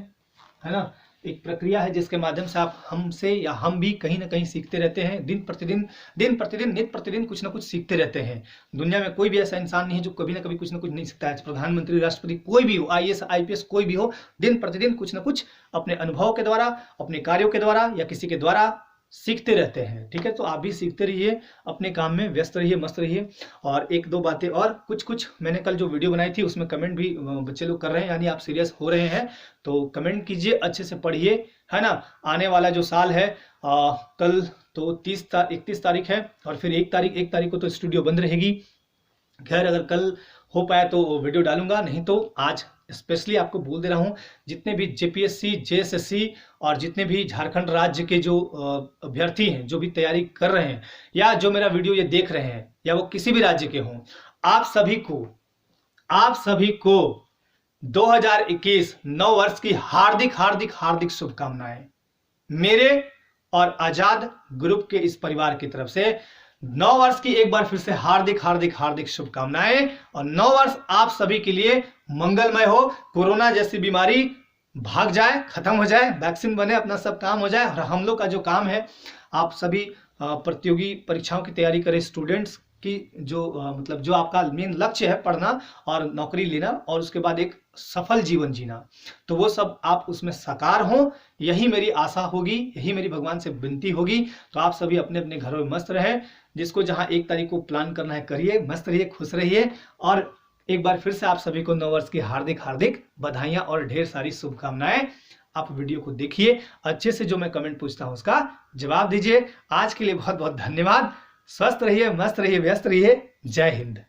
ना, एक प्रक्रिया है जिसके माध्यम से आप हमसे या हम भी कहीं ना कहीं सीखते रहते हैं। दिन प्रतिदिन नित्य प्रतिदिन कुछ ना कुछ सीखते रहते हैं। दुनिया में कोई भी ऐसा इंसान नहीं है जो कभी ना कभी कुछ ना कुछ नहीं सीखता है। प्रधानमंत्री, राष्ट्रपति, कोई भी हो, आईएएस आईपीएस कोई भी हो, दिन प्रतिदिन कुछ ना कुछ अपने अनुभव के द्वारा, अपने कार्यों के द्वारा या किसी के द्वारा सीखते रहते हैं, ठीक है। तो आप भी सीखते रहिए, अपने काम में व्यस्त रहिए, मस्त रहिए। और एक दो बातें और, कुछ मैंने कल जो वीडियो बनाई थी उसमें कमेंट भी बच्चे लोग कर रहे हैं, यानी आप सीरियस हो रहे हैं तो कमेंट कीजिए, अच्छे से पढ़िए, है ना। आने वाला जो साल है, कल तो 31 तारीख है, और फिर 1 तारीख को तो स्टूडियो बंद रहेगी। खैर अगर कल हो पाया तो वीडियो डालूंगा, नहीं तो आज स्पेशली आपको बोल दे रहा हूं, जितने भी जेपीएससी, जेएसएससी और जितने भी झारखंड राज्य के जो अभ्यर्थी हैं, जो भी तैयारी कर रहे हैं, या जो मेरा वीडियो ये देख रहे हैं, या वो किसी भी राज्य के हों, आप सभी को 2021 नव वर्ष की हार्दिक शुभकामनाएं मेरे और आजाद ग्रुप के इस परिवार की तरफ से। नव वर्ष की एक बार फिर से हार्दिक शुभकामनाएं, और नव वर्ष आप सभी के लिए मंगलमय हो। कोरोना जैसी बीमारी भाग जाए, खत्म हो जाए, वैक्सीन बने, अपना सब काम हो जाए, और हम लोग का जो काम है, आप सभी प्रतियोगी परीक्षाओं की तैयारी करें। स्टूडेंट्स की जो आपका मेन लक्ष्य है, पढ़ना और नौकरी लेना, और उसके बाद एक सफल जीवन जीना, तो वो सब आप उसमें साकार हो, यही मेरी आशा होगी, यही मेरी भगवान से विनती होगी। तो आप सभी अपने अपने घरों में मस्त रहें, जिसको जहां 1 तारीख को प्लान करना है करिए, मस्त रहिए, खुश रहिए। और एक बार फिर से आप सभी को नव वर्ष की हार्दिक बधाइयां और ढेर सारी शुभकामनाएं। आप वीडियो को देखिए, अच्छे से जो मैं कमेंट पूछता हूं उसका जवाब दीजिए। आज के लिए बहुत बहुत धन्यवाद। स्वस्थ रहिए, मस्त रहिए, व्यस्त रहिए। जय हिंद।